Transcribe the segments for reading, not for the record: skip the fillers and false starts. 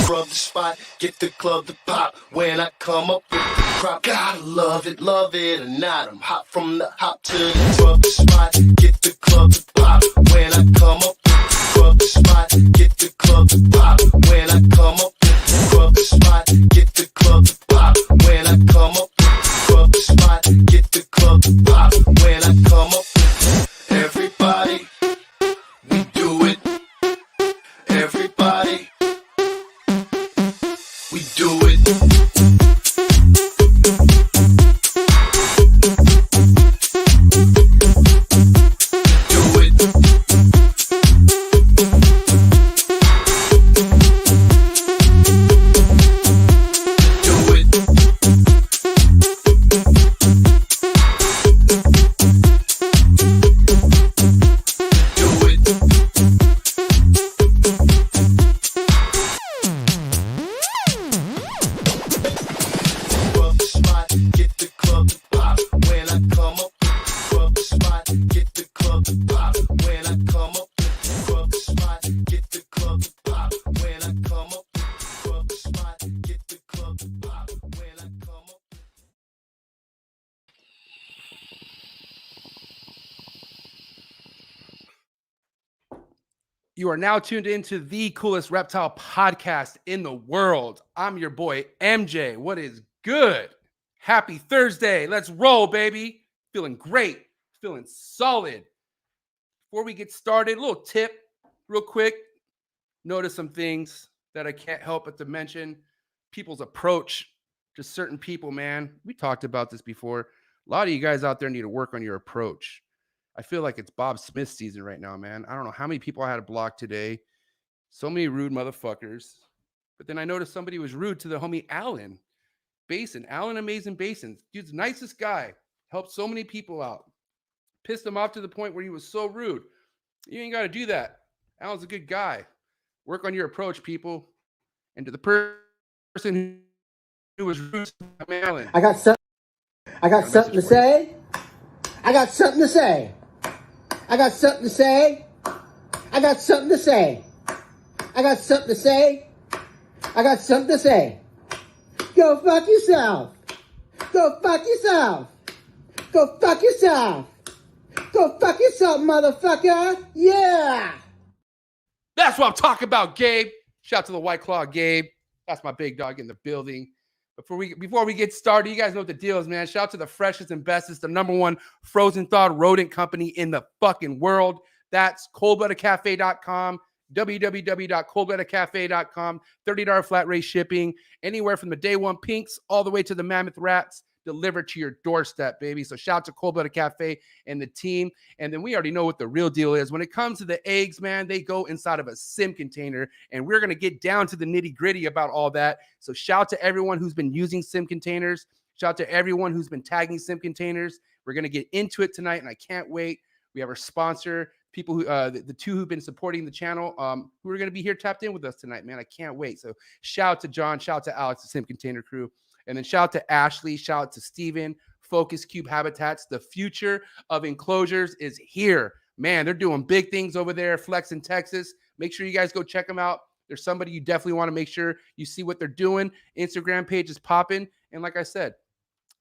rub the spot, get the club to pop. When I come up with the crop, gotta love it or not. I'm hot from the hop to the rub the spot, get the club to pop. When I come up with the rub the spot, get the club to pop. When I come up with the rub the spot, get the club to pop. When I come up with the rub the spot, get the club to pop. When I come up with everybody, we do it. Everybody, we do it. You are now tuned into the coolest reptile podcast in the world. I'm your boy, MJ. What is good? Happy Thursday. Let's roll, baby. Feeling great. Feeling solid. Before we get started, a little tip real quick. Notice some things that I can't help but to mention. People's approach to certain people, man. We talked about this before. A lot of you guys out there need to work on your approach. I feel like it's Bob Smith season right now, man. I don't know how many people I had to block today. So many rude motherfuckers. But then I noticed somebody was rude to the homie Alan Basin. Alan Amazing Basin. Dude's the nicest guy. Helped so many people out. Pissed him off to the point where he was so rude. You ain't got to do that. Alan's a good guy. Work on your approach, people. And to the person who was rude to Alan. I got something to say. I got something to say. I got something to say. I got something to say. I got something to say. I got something to say. Go fuck yourself. Go fuck yourself. Go fuck yourself. Go fuck yourself, motherfucker. Yeah. That's what I'm talking about, Gabe. Shout out to the White Claw, Gabe. That's my big dog in the building. Before we get started, you guys know what the deal is, man. Shout out to the freshest and bestest, the #1 frozen thawed rodent company in the fucking world. That's coldbloodedcafe.com, www.coldbloodedcafe.com. $30 flat rate shipping, anywhere from the day one pinks all the way to the mammoth rats, delivered to your doorstep, baby. So shout out to Cold Blooded Cafe and the team. And then we already know what the real deal is. When it comes to the eggs, man, they go inside of a sim container, and we're going to get down to the nitty gritty about all that. So shout out to everyone who's been using sim containers. Shout out to everyone who's been tagging sim containers. We're going to get into it tonight, and I can't wait. We have our sponsor, people who, the two who've been supporting the channel, who are going to be here tapped in with us tonight, man. I can't wait. So shout out to John, shout out to Alex, the sim container crew. And then shout out to Ashley, shout out to Steven, Focus Cube Habitats. The future of enclosures is here. Man, they're doing big things over there, Flex in Texas. Make sure you guys go check them out. There's somebody you definitely want to make sure you see what they're doing. Instagram page is popping. And like I said,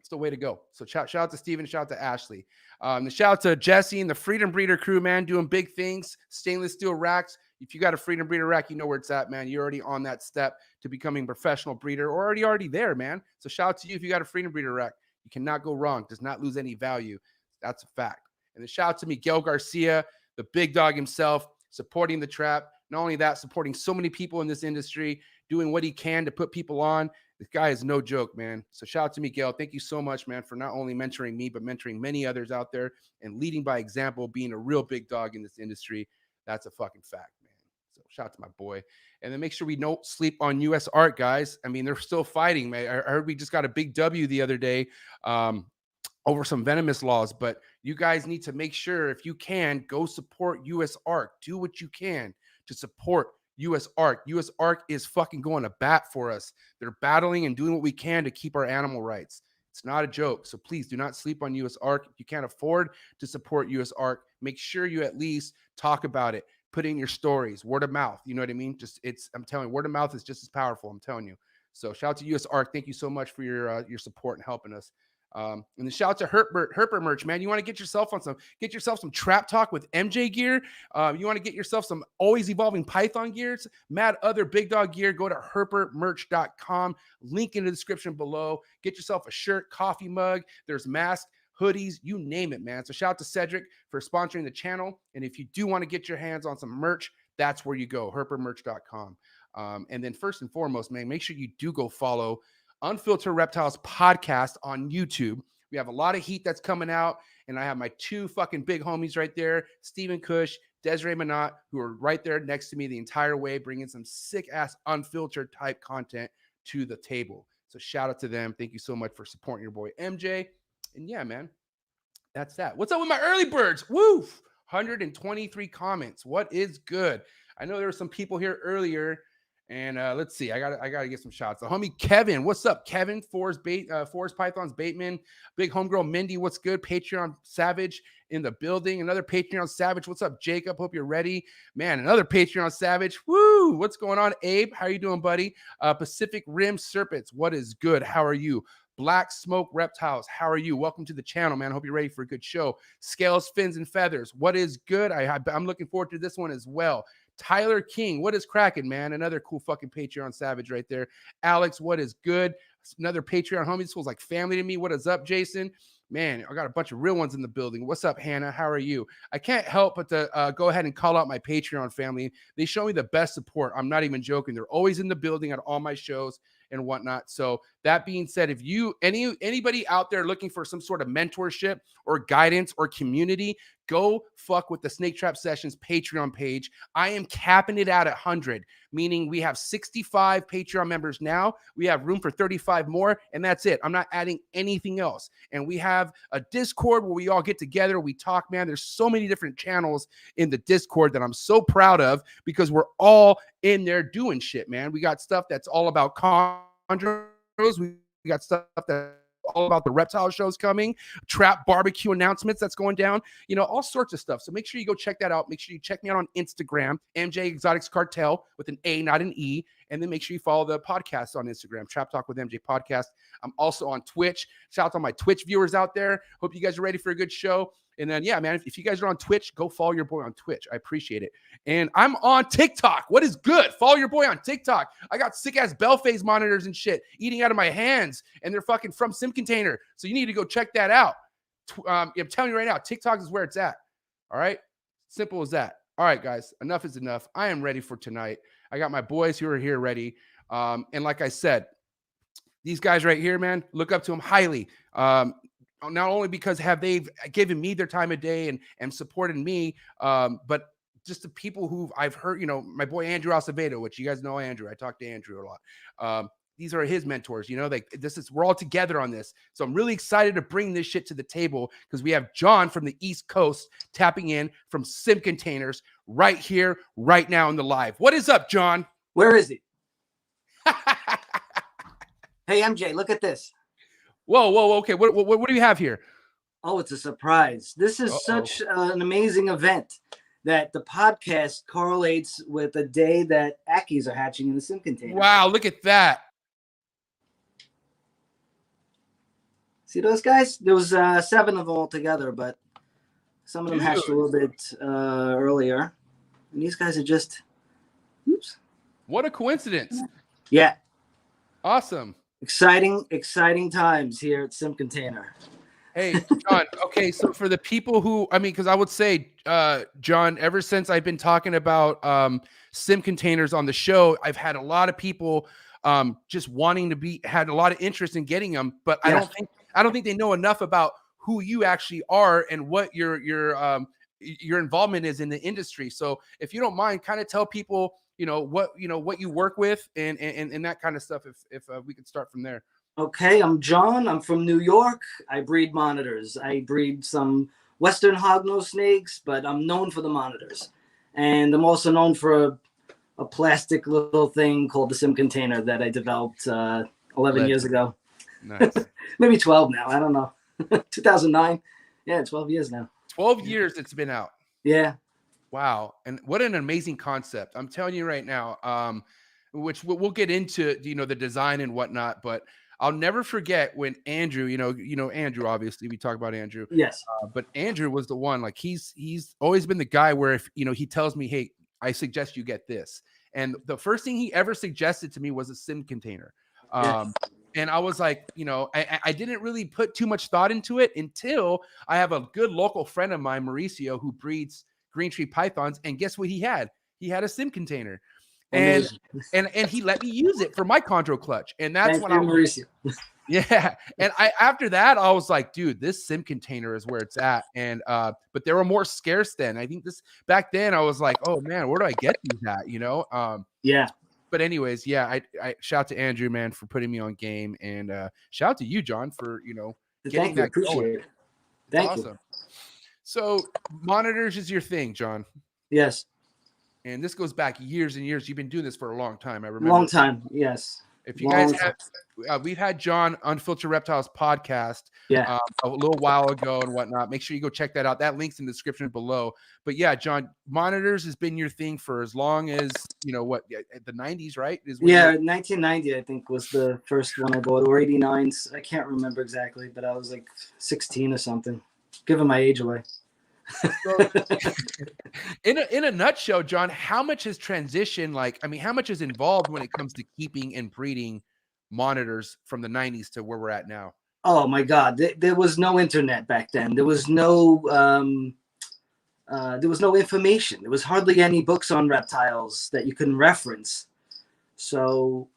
it's the way to go. So shout out to Steven, shout out to Ashley. And shout out to Jesse and the Freedom Breeder crew, man, doing big things. Stainless steel racks. If you got a Freedom Breeder rack, you know where it's at, man. You're already on that step to becoming a professional breeder, or already there, man. So shout out to you if you got a Freedom Breeder rack. You cannot go wrong. Does not lose any value. That's a fact. And then shout out to Miguel Garcia, the big dog himself, supporting the trap. Not only that, supporting so many people in this industry, doing what he can to put people on. This guy is no joke, man. So shout out to Miguel. Thank you so much, man, for not only mentoring me, but mentoring many others out there and leading by example, being a real big dog in this industry. That's a fucking fact, man. So shout out to my boy. And then make sure we don't sleep on US Art, guys. I mean, they're still fighting, man. I heard we just got a big W the other day over some venomous laws, but you guys need to make sure, if you can, go support US Art. Do what you can to support US Art. US Art is fucking going to bat for us. They're battling and doing what we can to keep our animal rights. It's not a joke. So please do not sleep on US Art. If you can't afford to support US Art, make sure you at least talk about it. Put it in your stories, word of mouth. You know what I mean? I'm telling you, word of mouth is just as powerful. I'm telling you. So shout out to US Arc. Thank you so much for your support and helping us. And then shout out to Herper merch, man. You want to get yourself some Trap Talk with MJ gear. You want to get yourself some always evolving Python gears, mad other big dog gear. Go to herpermerch.com. Link in the description below. Get yourself a shirt, coffee mug. There's masks, hoodies, you name it, man. So shout out to Cedric for sponsoring the channel. And if you do want to get your hands on some merch, that's where you go, herpermerch.com. And then first and foremost, man, make sure you do go follow Unfiltered Reptiles podcast on YouTube. We have a lot of heat that's coming out, and I have my two fucking big homies right there, Stephen Cush, Desiree Minot, who are right there next to me the entire way, bringing some sick-ass unfiltered type content to the table. So shout out to them. Thank you so much for supporting your boy MJ. And yeah, man, that's that. What's up with my early birds? Woo! 123 comments. What is good? I know there were some people here earlier, and let's see. I gotta get some shots. The homie Kevin, what's up, Kevin? Forest Pythons Bateman, big homegirl Mindy, what's good? Patreon Savage in the building. Another Patreon Savage. What's up, Jacob? Hope you're ready, man. Another Patreon Savage. Woo! What's going on, Abe? How you doing, buddy? Pacific Rim Serpents. What is good? How are you? Black Smoke Reptiles, how are you? Welcome to the channel, man. Hope you're ready for a good show. Scales, Fins, and Feathers, what is good? I'm looking forward to this one as well. Tyler King, what is cracking, man? Another cool fucking Patreon Savage right there. Alex, what is good? Another Patreon homie. This feels like family to me. What is up, Jason? Man, I got a bunch of real ones in the building. What's up, Hannah? How are you? I can't help but to go ahead and call out my Patreon family. They show me the best support. I'm not even joking. They're always in the building at all my shows and whatnot. So that being said, if you anybody out there looking for some sort of mentorship or guidance or community, go fuck with the Snake Trap Sessions Patreon page. I am capping it out at 100, meaning we have 65 Patreon members now. We have room for 35 more, and that's it. I'm not adding anything else. And we have a Discord where we all get together. We talk, man. There's so many different channels in the Discord that I'm so proud of because we're all in there doing shit, man. We got stuff that's all about chondros. We got stuff that's all about the reptile shows coming, trap barbecue announcements that's going down, you know, all sorts of stuff. So make sure you go check that out. Make sure you check me out on Instagram, mjexoticscartal with an A, not an E. And then make sure you follow the podcast on Instagram, Trap Talk with MJ Podcast. I'm also on Twitch. Shout out to my Twitch viewers out there. Hope you guys are ready for a good show. And then, yeah, man, if you guys are on Twitch, go follow your boy on Twitch. I appreciate it. And I'm on TikTok. What is good? Follow your boy on TikTok. I got sick-ass bell phase monitors and shit eating out of my hands, and they're fucking from Sim Container. So you need to go check that out. I'm telling you right now, TikTok is where it's at. All right? Simple as that. All right, guys, enough is enough. I am ready for tonight. I got my boys who are here ready. And like I said, these guys right here, man, look up to them highly. Not only because they've given me their time of day and supported me, but just the people who I've heard, you know, my boy Andrew Acevedo, which you guys know Andrew. I talk to Andrew a lot. These are his mentors, you know, we're all together on this. So I'm really excited to bring this shit to the table because we have John from the East Coast tapping in from Sim Containers right here, right now in the live. What is up, John? Where is he? Hey, MJ, look at this. Whoa. Okay. What do you have here? Oh, it's a surprise. This is such an amazing event that the podcast correlates with the day that Ackies are hatching in the Sim Container. Wow, look at that. See those guys? There was 7 of them all together, but some of them hatched a little bit earlier. And these guys are just, oops. What a coincidence. Yeah. Awesome. Exciting times here at Sim Container. Hey, John. Okay, so for the people who, I mean, because I would say, John, ever since I've been talking about Sim Containers on the show, I've had a lot of people just wanting to had a lot of interest in getting them, but I don't think they know enough about who you actually are and what your involvement is in the industry. So if you don't mind, kind of tell people, what you work with and that kind of stuff. If we could start from there. Okay, I'm John. I'm from New York. I breed monitors. I breed some Western hognose snakes, but I'm known for the monitors. And I'm also known for a plastic little thing called the Sim Container that I developed 11 years ago. Nice. Maybe 12 now. I don't know. 2009. Yeah, 12 years now. 12 years it's been out. Yeah. Wow. And what an amazing concept. I'm telling you right now, which we'll get into, the design and whatnot, but I'll never forget when Andrew, Andrew, obviously we talk about Andrew, Yes. but Andrew was the one, like he's always been the guy where if, he tells me, hey, I suggest you get this. And the first thing he ever suggested to me was a sim container. Yes. And I was like, I didn't really put too much thought into it until I have a good local friend of mine, Mauricio, who breeds Greentree pythons. And guess what he had? He had a sim container. And and he let me use it for my chondro clutch. And that's when Mauricio. Yeah. And after that, I was like, dude, this sim container is where it's at. And but they were more scarce then. I think back then I was like, oh man, where do I get these at? Yeah. But anyways, yeah, I shout out to Andrew, man, for putting me on game, and shout out to you, John, for getting that going. It. Thank awesome. you. So monitors is your thing, John. Yes. And this goes back years and years. You've been doing this for a long time. I remember. Long time. Yes. If you guys have, we've had John Unfiltered Reptiles podcast a little while ago and whatnot. Make sure you go check that out. That link's in the description below. But yeah, John, monitors has been your thing for as long as, the 90s, right? 1990, I think, was the first one I bought, or 89s. I can't remember exactly, but I was like 16 or something. Giving my age away. So, in a nutshell, John, how much has transitioned? How much is involved when it comes to keeping and breeding monitors from the 90s to where we're at now? Oh my God, there was no internet back then. There was no information. There was hardly any books on reptiles that you can reference. So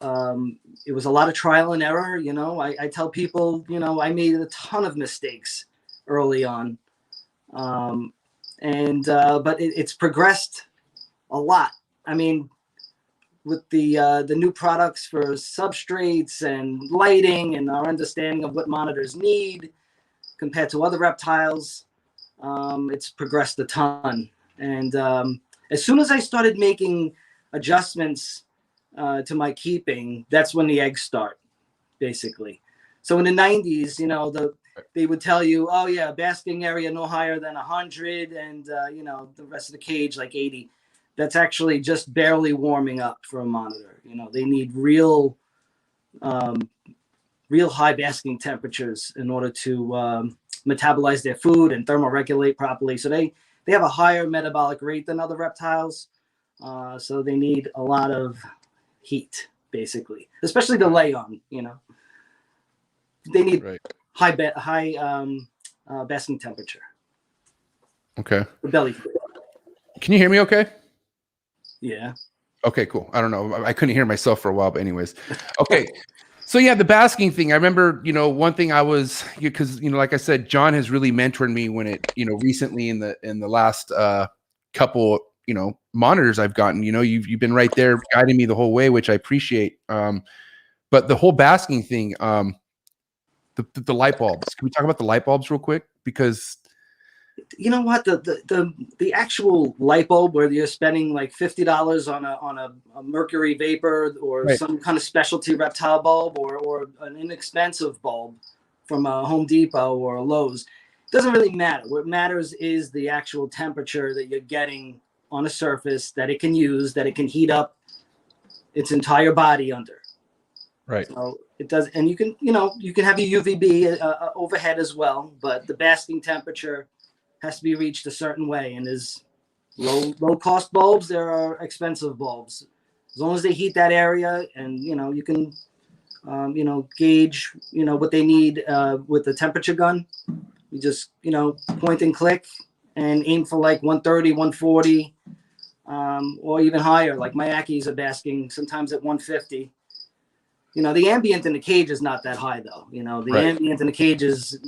it was a lot of trial and error. I tell people, I made a ton of mistakes early on. But it's progressed a lot. I mean, with the new products for substrates and lighting and our understanding of what monitors need compared to other reptiles, it's progressed a ton. And as soon as I started making adjustments to my keeping, that's when the eggs start, basically. So in the 90s, they would tell you, oh yeah, basking area no higher than 100, and the rest of the cage like 80. That's actually just barely warming up for a monitor. They need real high basking temperatures in order to metabolize their food and thermoregulate properly. So they have a higher metabolic rate than other reptiles. So they need a lot of heat, basically, especially to lay on. They need high basking temperature. Okay. The belly. Can you hear me okay? Yeah. Okay, cool. I don't know. I couldn't hear myself for a while, but anyways. Okay. So yeah, the basking thing. I remember, one thing I was, because, like I said, John has really mentored me when it, recently in the last couple, monitors I've gotten, you've been right there guiding me the whole way, which I appreciate. But the whole basking thing, the light bulbs. Can we talk about the light bulbs real quick? Because you know what, the actual light bulb where you're spending like $50 on a mercury vapor or some kind of specialty reptile bulb or an inexpensive bulb from a Home Depot or a Lowe's, doesn't really matter. What matters is the actual temperature that you're getting on a surface that it can use, that it can heat up its entire body under. Right. So it does, and you can have your UVB overhead as well, but the basking temperature has to be reached a certain way. And there's low cost bulbs, there are expensive bulbs. As long as they heat that area, and you can gauge what they need with the temperature gun. You just point and click and aim for like 130, 140, or even higher. Like my Ackies are basking sometimes at 150. The ambient in the cage is not that high though. The ambient in the cage is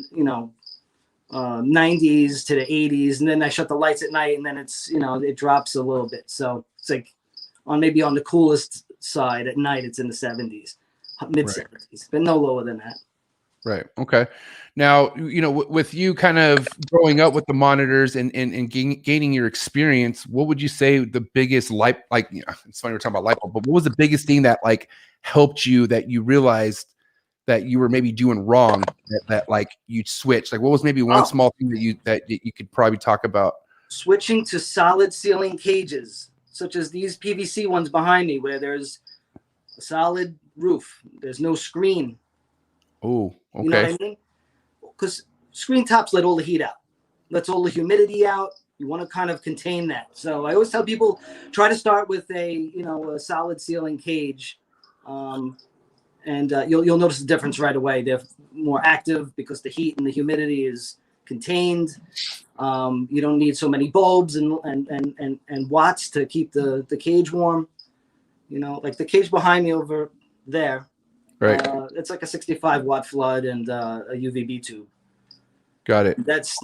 90s to the 80s, and then I shut the lights at night, and then it's it drops a little bit. So it's like on the coolest side at night, it's in the 70s, mid 70s, but no lower than that. Right. Okay. Now, with you kind of growing up with the monitors and gaining your experience, what would you say the biggest it's funny we're talking about light bulb, but what was the biggest thing that helped you, that you realized that you were maybe doing wrong, that you switched? Like, what was maybe one small thing that you could probably talk about? switching to solid ceiling cages, such as these PVC ones behind me, where there's a solid roof. There's no screen. Oh, okay. You know what I mean? Because screen tops let all the heat out, lets all the humidity out. You want to kind of contain that. So I always tell people, try to start with a solid ceiling cage, and you'll notice the difference right away. They're more active because the heat and the humidity is contained. You don't need so many bulbs and watts to keep the cage warm. You know, like the cage behind me over there. Right. It's like a 65 watt flood and a UVB tube. Got it. That's,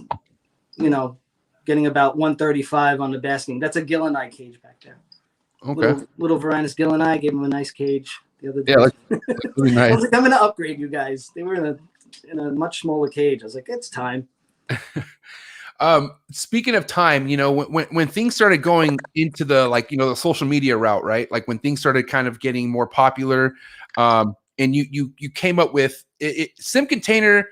getting about 135 on the basking. That's a gill and eye cage back there. Okay. Little Varanus gill and eye. Gave him a nice cage the other day. Yeah, that's really nice. I was like, I'm going to upgrade you guys. They were in a much smaller cage. I was like, it's time. Speaking of time, when things started going into the the social media route, right? Like when things started kind of getting more popular, and you came up with Sim Container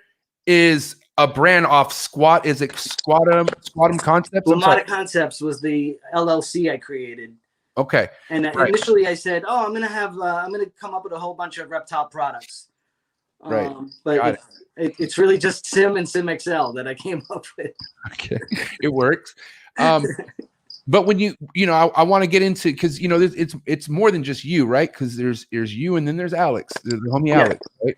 is a brand off Squat. Is it Squatum Concepts? Lamada Concepts was the LLC I created. Okay. And initially I said, I'm going to come up with a whole bunch of Reptile products. Right. But it's really just Sim and Sim XL that I came up with. Okay. It works. But when I want to get into, because it's more than just you, right? Because there's you and then there's Alex, the homie Alex, right?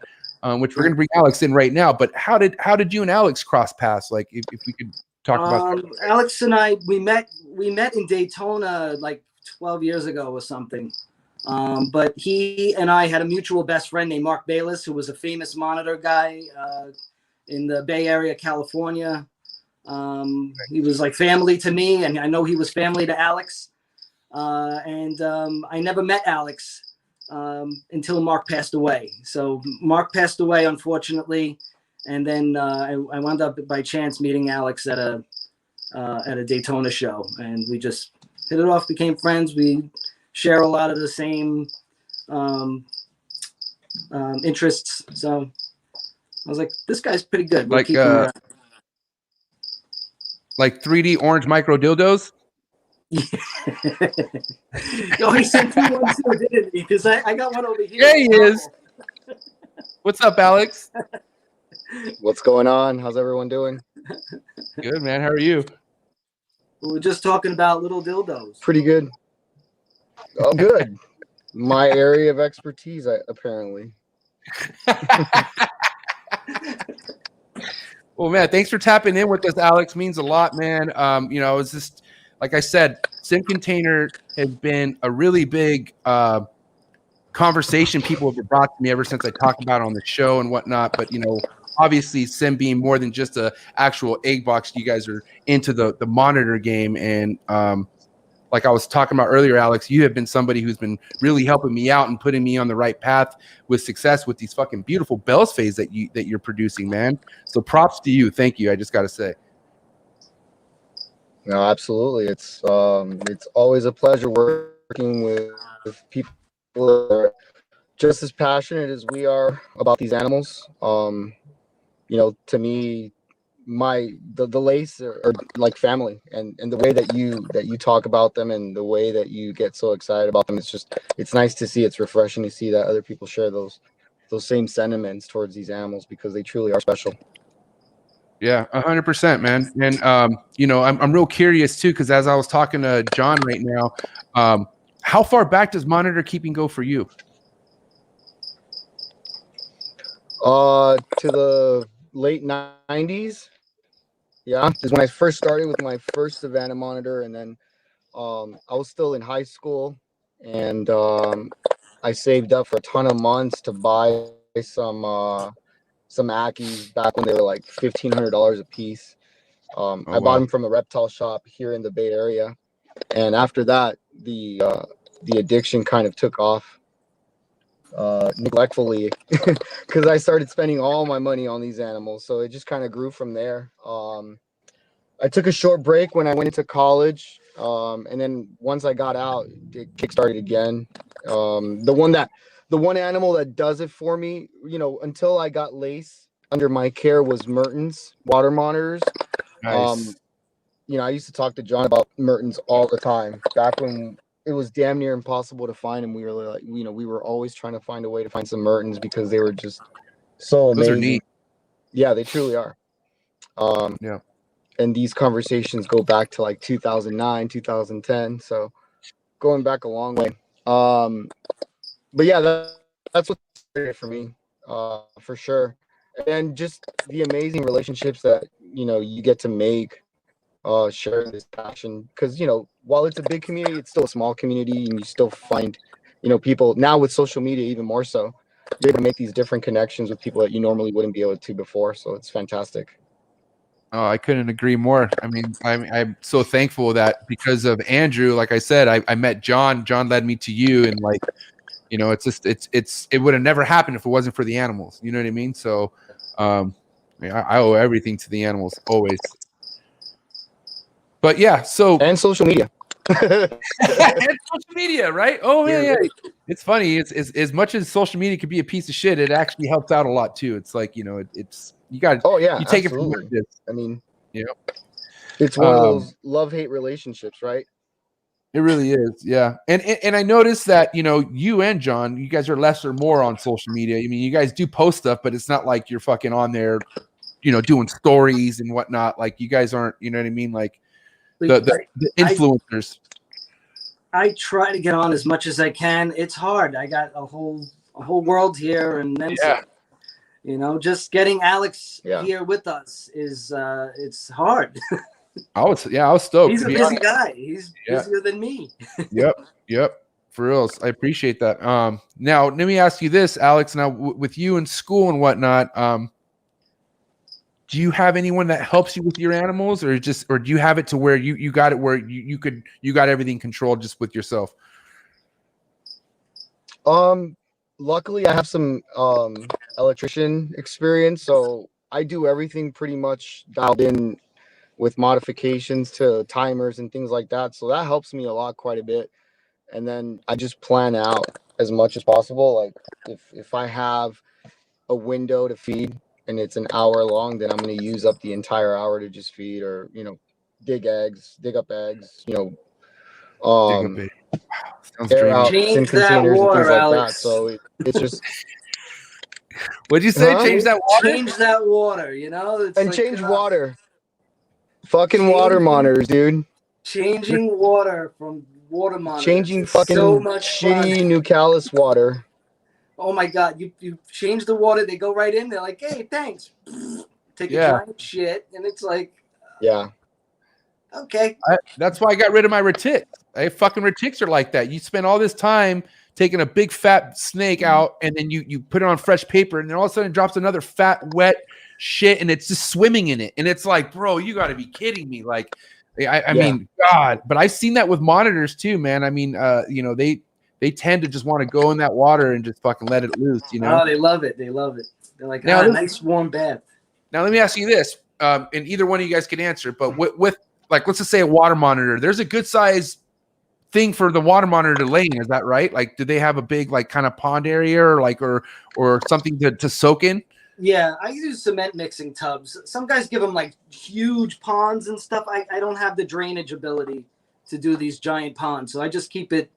Which we're gonna bring Alex in right now. But how did you and Alex cross paths? Like if we could talk about that. Alex and I, we met in Daytona like 12 years ago or something. But he and I had a mutual best friend named Mark Bayless, who was a famous monitor guy in the Bay Area, California. He was like family to me, and I know he was family to Alex. And I never met Alex until Mark passed away. So Mark passed away, unfortunately, and then I wound up by chance meeting Alex at a Daytona show, and we just hit it off, became friends. We share a lot of the same interests. So I was like, this guy's pretty good. We'll keep him around. Like 3D orange micro dildos? No, he sent me one too, didn't he? Because I got one over here. Yeah, he is. What's up, Alex? What's going on? How's everyone doing? Good, man. How are you? We were just talking about little dildos. Pretty good. Oh, good. My area of expertise, apparently. Well, man, thanks for tapping in with us, Alex. Means a lot, man. It's just like I said, Sim Container has been a really big conversation people have brought to me ever since I talked about it on the show and whatnot. But obviously, Sim being more than just a actual egg box, you guys are into the monitor game, and like I was talking about earlier, Alex, you have been somebody who's been really helping me out and putting me on the right path with success with these fucking beautiful Bell's phase that you're producing, man. So props to you. Thank you. I just got to say. No, absolutely. It's always a pleasure working with people that are just as passionate as we are about these animals. To me, the lace are like family, and the way that you talk about them and the way that you get so excited about them, it's nice to see. It's refreshing to see that other people share those same sentiments towards these animals, because they truly are special. Yeah, 100%, man. And I'm real curious too, because as I was talking to John right now, how far back does monitor keeping go for you? To the late 90s. Yeah, is when I first started with my first Savannah monitor, and then I was still in high school, and I saved up for a ton of months to buy some Ackies back when they were like $1,500 a piece. I bought them from a reptile shop here in the Bay Area, and after that, the addiction kind of took off neglectfully, because I started spending all my money on these animals. So it just kind of grew from there. I took a short break when I went into college, and then once I got out, it kickstarted again. The one animal that does it for me, until I got Lace under my care, was Mertens water monitors. Nice. I used to talk to John about Mertens all the time back when it was damn near impossible to find them. We were like, we were always trying to find a way to find some Mertens because they were just so Those are amazing. neat. Yeah, they truly are. Yeah. And these conversations go back to like 2009, 2010. So going back a long way. But yeah, that's what's it for me, for sure. And just the amazing relationships that, you get to make, sharing this passion. Because, while it's a big community, it's still a small community, and you still find, people now with social media, even more so, you're able to make these different connections with people that you normally wouldn't be able to before. So it's fantastic. Oh, I couldn't agree more. I mean, I'm so thankful that because of Andrew, like I said, I met John. John led me to you, and like, it's just it would have never happened if it wasn't for the animals. You know what I mean? So, I owe everything to the animals always. But yeah, so And social media. and social media, right? Oh yeah. It's funny. It's as much as social media could be a piece of shit, it actually helps out a lot too. It's like, it's you got. Oh yeah, you take absolutely. it from where it is. I mean, Yeah. it's one of those love-hate relationships, right? It really is, yeah. And I noticed that you and John, you guys are less or more on social media. I mean, you guys do post stuff, but it's not like you're fucking on there, doing stories and whatnot. Like you guys aren't, you know what I mean? Like the influencers. I try to get on as much as I can. It's hard. I got a whole world here, and then some. Just getting Alex here with us is it's hard. I was stoked. He's a busy guy. He's busier than me. Yep. For real. I appreciate that. Now let me ask you this, Alex. Now with you in school and whatnot, do you have anyone that helps you with your animals, or do you have it to where you got it where you got everything controlled just with yourself? Luckily I have some electrician experience, so I do everything pretty much dialed in with modifications to timers and things like that. So that helps me a lot, quite a bit. And then I just plan out as much as possible. Like if I have a window to feed and it's an hour long, then I'm going to use up the entire hour to just feed, or, dig up eggs, air out in containers and things like that. So it's just. What'd you say? Change that water? Change that water, It's and change water. Fucking water monitors, dude. Changing water from water monitors. Changing fucking so much shitty fun. New Callus water. Oh my god, you change the water, they go right in, they're like, hey, thanks. Take a giant shit, and it's like, okay. That's why I got rid of my retics. Fucking retics are like that. You spend all this time taking a big fat snake out, and then you put it on fresh paper, and then all of a sudden it drops another fat, wet shit, and it's just swimming in it. And it's like, bro, you got to be kidding me. Like, I mean, God. But I've seen that with monitors too, man. I mean, they tend to just want to go in that water and just fucking let it loose, Oh, they love it. They love it. They're like, nice warm bath. Now, let me ask you this, and either one of you guys can answer, but with like, let's just say a water monitor, there's a good size thing for the water monitor to lay in. Is that right? Like, do they have a big, like, kind of pond area or something to soak in? Yeah, I use cement mixing tubs. Some guys give them like huge ponds and stuff. I don't have the drainage ability to do these giant ponds, so I just keep it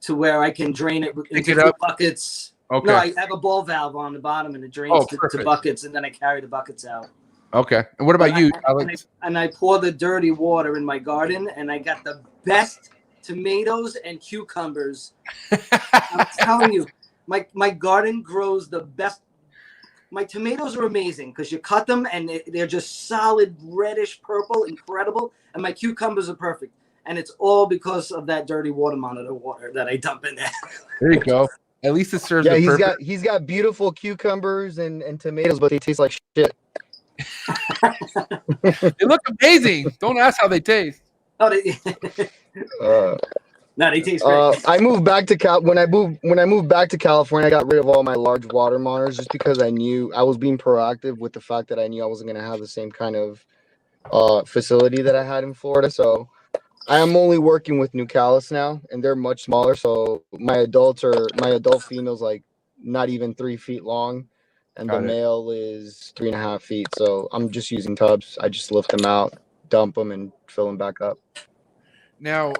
to where I can drain it into buckets. Okay. No, I have a ball valve on the bottom, and it drains to buckets, and then I carry the buckets out. Okay. And what about you, Alex? And I pour the dirty water in my garden, and I got the best tomatoes and cucumbers. I'm telling you, my garden grows the best. My tomatoes are amazing because you cut them and they're just solid reddish purple, incredible. And my cucumbers are perfect. And it's all because of that dirty water monitor water that I dump in there. There you go. At least it serves the purpose. He's got beautiful cucumbers and tomatoes, but they taste like shit. They look amazing. Don't ask how they taste. Oh, no, they taste great. I moved back to when I moved back to California, I got rid of all my large water monitors just because I knew I was being proactive with the fact that I knew I wasn't going to have the same kind of facility that I had in Florida. So I am only working with New Callus now, and they're much smaller. So my adult female's like not even 3 feet long, and the male is 3.5 feet. So I'm just using tubs. I just lift them out, dump them and fill them back up. Now,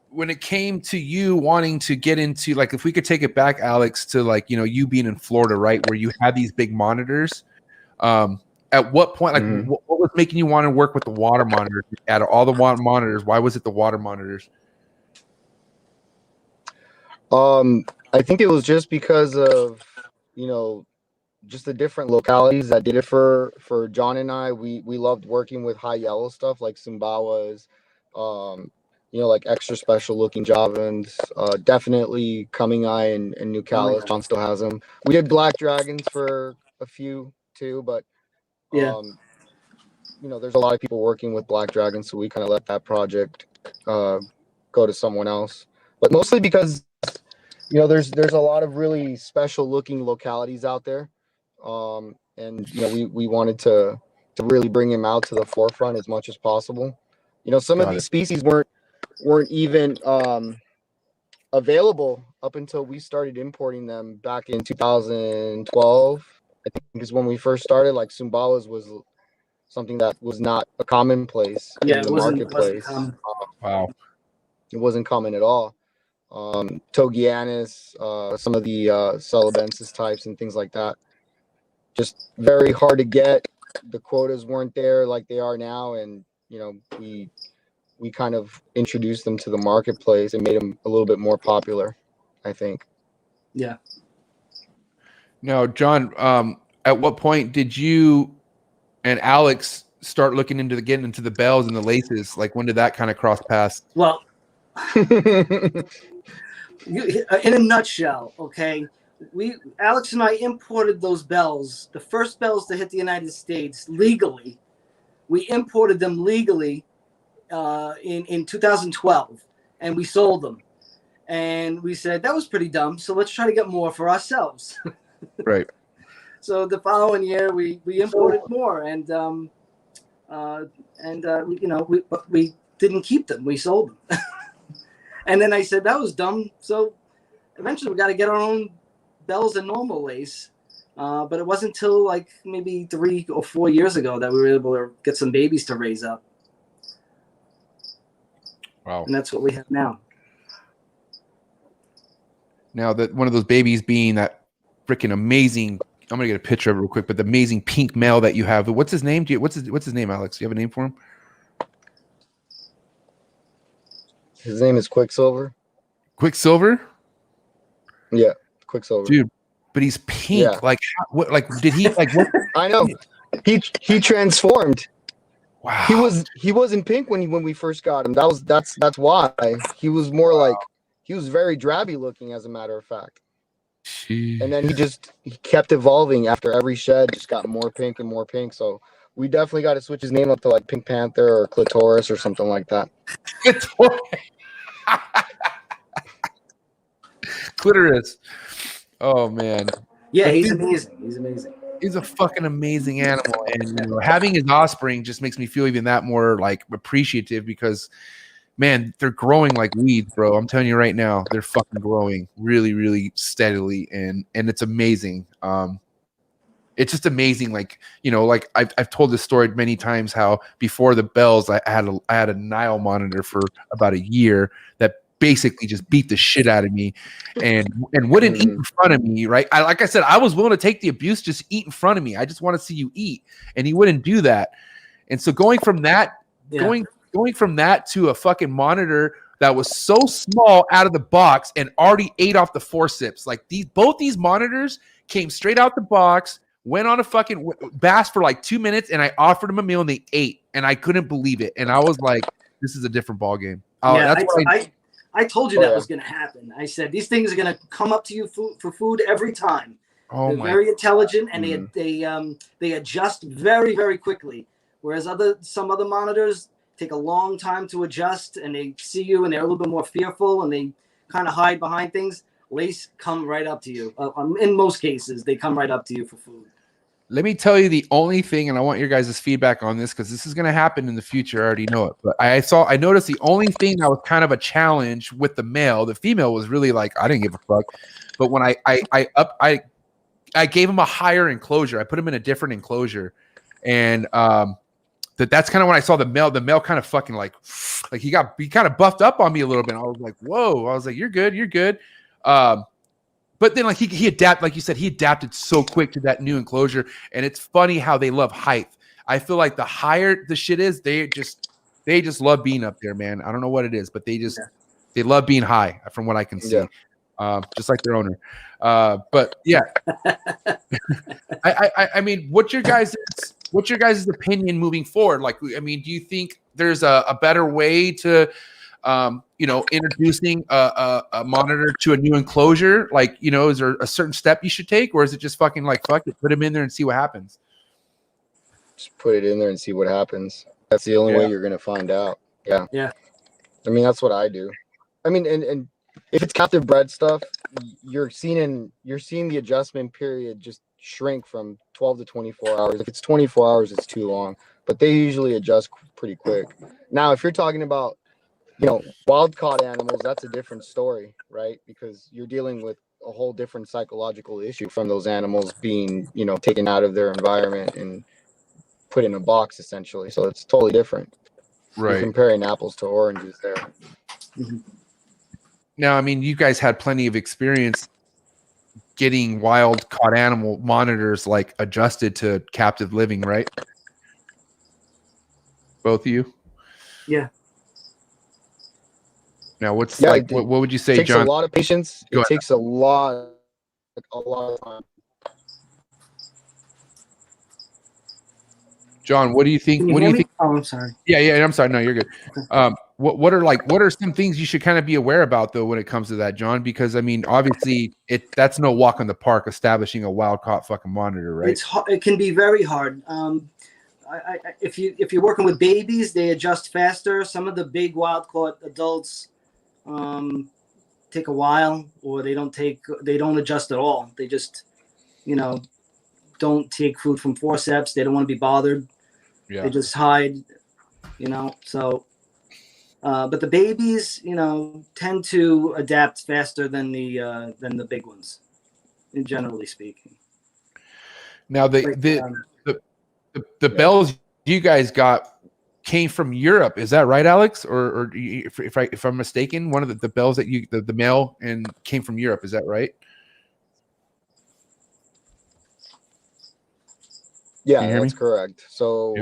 when it came to you wanting to get into, like, if we could take it back, Alex, to like, you being in Florida, right, where you had these big monitors. At what point, like, what was making you want to work with the water monitors? Out of all the water monitors, why was it the water monitors? I think it was just because of, just the different localities that did it for John and I. We loved working with high yellow stuff like Sumbawas, like extra special looking Javans, definitely Coming Eye and New Calis. John still has them. We did Black Dragons for a few too, but there's a lot of people working with Black Dragons, so we kind of let that project go to someone else. But mostly because there's a lot of really special looking localities out there. And we wanted to really bring him out to the forefront as much as possible. Some of these species weren't even available up until we started importing them back in 2012. I think is when we first started. Like Sumbawas was something that was not a commonplace in the marketplace. Wow, it wasn't common at all. Togianus, some of the Celebensis types and things like that. Just very hard to get. The quotas weren't there like they are now, and we kind of introduced them to the marketplace and made them a little bit more popular, I think. Yeah. Now, John, at what point did you and Alex start looking into getting into the bells and the laces? Like, when did that kind of cross paths? Well, in a nutshell, okay, Alex and I imported those bells, the first bells to hit the United States legally. We imported them legally in 2012, and we sold them. And we said that was pretty dumb, so let's try to get more for ourselves. Right. So the following year, we imported more, and we didn't keep them. We sold them. And then I said that was dumb. So eventually, we got to get our own bells and normal lace. But it wasn't until like maybe 3 or 4 years ago that we were able to get some babies to raise up. Wow. And that's what we have now. Now, that one of those babies being that freaking amazing, I'm gonna get a picture of it real quick, but the amazing pink male that you have. What's his name? What's his name, Alex? Do you have a name for him? His name is Quicksilver. Quicksilver? Yeah, Quicksilver. Dude, but he's pink. Yeah. Like, what? Like, did he like? What? I know. He transformed. Wow. He wasn't pink when we first got him. That's why he was more like, he was very drabby looking, as a matter of fact. Jeez. And then he kept evolving after every shed, just got more pink and more pink. So we definitely got to switch his name up to like Pink Panther or Clitoris or something like that. Clitoris. Oh man. Yeah, he's amazing. He's amazing. He's a fucking amazing animal, and having his offspring just makes me feel even that more like appreciative, because man, they're growing like weeds, bro. I'm telling you right now, they're fucking growing really, really steadily, and it's amazing. It's just amazing. Like, like I've told this story many times, how before the bells, I had a Nile monitor for about a year that basically just beat the shit out of me and wouldn't eat in front of me, right? Like I said, I was willing to take the abuse, just eat in front of me. I just want to see you eat, and he wouldn't do that. And so going from that to a fucking monitor that was so small out of the box and already ate off the forceps. Like both these monitors came straight out the box, went on a fucking bass for like 2 minutes, and I offered them a meal and they ate, and I couldn't believe it. And I was like, this is a different ball game. Yeah, I told you that was going to happen. I said, these things are going to come up to you for food every time. Oh, they're very intelligent, and they adjust very, very quickly. Whereas some other monitors take a long time to adjust, and they see you and they're a little bit more fearful, and they kind of hide behind things. Lace come right up to you. In most cases, they come right up to you for food. Let me tell you the only thing, and I want your guys' feedback on this, because this is going to happen in the future. I already know it. But I noticed the only thing that was kind of a challenge with the male, the female was really like, I didn't give a fuck. But when I gave him a higher enclosure, I put him in a different enclosure, and that's kind of when I saw the male kind of fucking like he kind of buffed up on me a little bit. I was like, whoa. I was like, you're good. But then like he adapted, like you said, he adapted so quick to that new enclosure. And it's funny how they love height. I feel like the higher the shit is, they just love being up there, man. I don't know what it is, but they love being high from what I can see. Just like their owner. But yeah. I mean, what's your guys' opinion moving forward? Like, I mean, do you think there's a better way to introducing a monitor to a new enclosure? Like, is there a certain step you should take, or is it just fucking like fuck it, put him in there and see what happens? Just put it in there and see what happens. That's the only way you're gonna find out. Yeah. I mean, that's what I do. I mean, and if it's captive bred stuff, you're seeing the adjustment period just shrink from 12 to 24 hours. If it's 24 hours, it's too long. But they usually adjust pretty quick. Now, if you're talking about wild caught animals, that's a different story, right? Because you're dealing with a whole different psychological issue from those animals being, taken out of their environment and put in a box, essentially. So it's totally different. Right. You're comparing apples to oranges there. Mm-hmm. Now, I mean, you guys had plenty of experience getting wild caught animal monitors like adjusted to captive living, right? Both of you? Yeah. Now, what would you say, It takes John? a lot of patience. It takes a lot of time. John, what do you think? What do you think? Oh, I'm sorry. Yeah. I'm sorry. No, you're good. What are some things you should kind of be aware about though when it comes to that, John? Because I mean, obviously, that's no walk in the park establishing a wild caught fucking monitor, right? It's it can be very hard. If you're working with babies, they adjust faster. Some of the big wild caught adults take a while, or they don't adjust at all. They just don't take food from forceps. They don't want to be bothered. Yeah. They just hide, so but the babies tend to adapt faster than the big ones, generally speaking. Now the bells you guys got came from Europe, is that right, Alex? Or if I'm mistaken, one of the bells that the male and came from Europe, is that right? Yeah, that's correct. So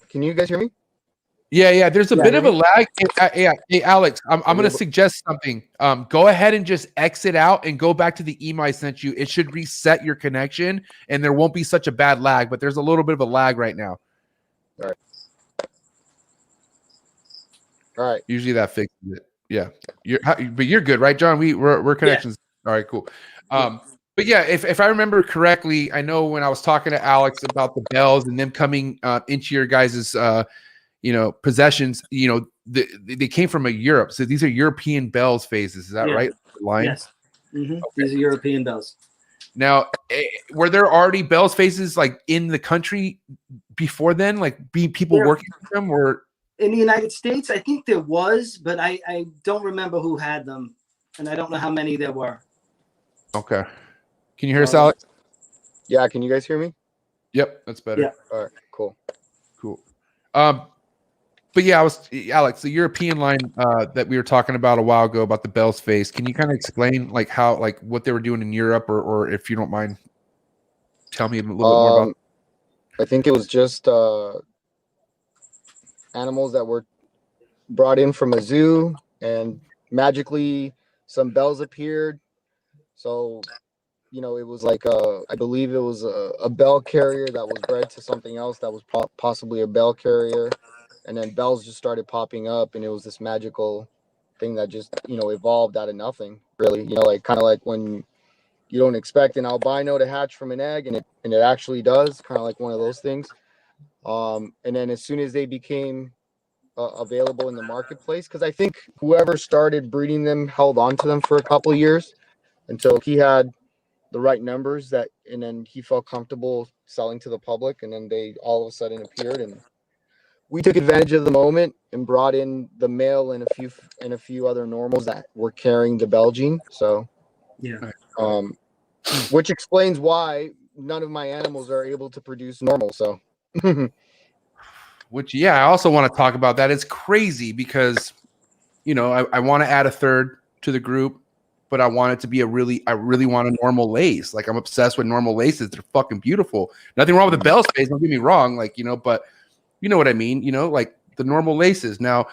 can you guys hear me? Yeah. There's a bit of a lag. Hey, Alex, I'm going to suggest something. Go ahead and just exit out and go back to the email I sent you. It should reset your connection, and there won't be such a bad lag. But there's a little bit of a lag right now. All right. Usually that fixes it. Yeah. But you're good, right, John? We're connections. Yeah. All right, cool. But yeah, if I remember correctly, I know when I was talking to Alex about the bells and them coming into your guys's possessions, they came from Europe. So these are European bells phases. Is that right? Line? Yes. Mm-hmm. Okay. These are European bells. Now, were there already bells phases like in the country before then? Like people working with them, or in the United States? I think there was, but I don't remember who had them, and I don't know how many there were. Okay. Can you hear us, Alex? Yeah. Can you guys hear me? Yep, that's better. Yeah. All right. Cool. But yeah, Alex, the European line that we were talking about a while ago about the bells phase. Can you kind of explain what they were doing in Europe, or if you don't mind, tell me a little bit more about? I think it was just animals that were brought in from a zoo, and magically some bells appeared. So, it was like I believe it was a bell carrier that was bred to something else that was possibly a bell carrier. And then bells just started popping up, and it was this magical thing that just, evolved out of nothing, really. Kind of like when you don't expect an albino to hatch from an egg, and it actually does, kind of like one of those things. And then as soon as they became available in the marketplace, because I think whoever started breeding them held on to them for a couple of years until he had the right numbers, and then he felt comfortable selling to the public, and then they all of a sudden appeared, and we took advantage of the moment and brought in the male and a few other normals that were carrying the bell gene. So yeah, which explains why none of my animals are able to produce normal. So, Which, yeah, I also want to talk about that. It's crazy because, you know, I want to add a third to the group, but I want it to be I really want a normal lace. Like, I'm obsessed with normal laces. They're fucking beautiful. Nothing wrong with the bell space. Don't get me wrong. Like, you know, but you know what I mean? You know, like the normal laces. Now,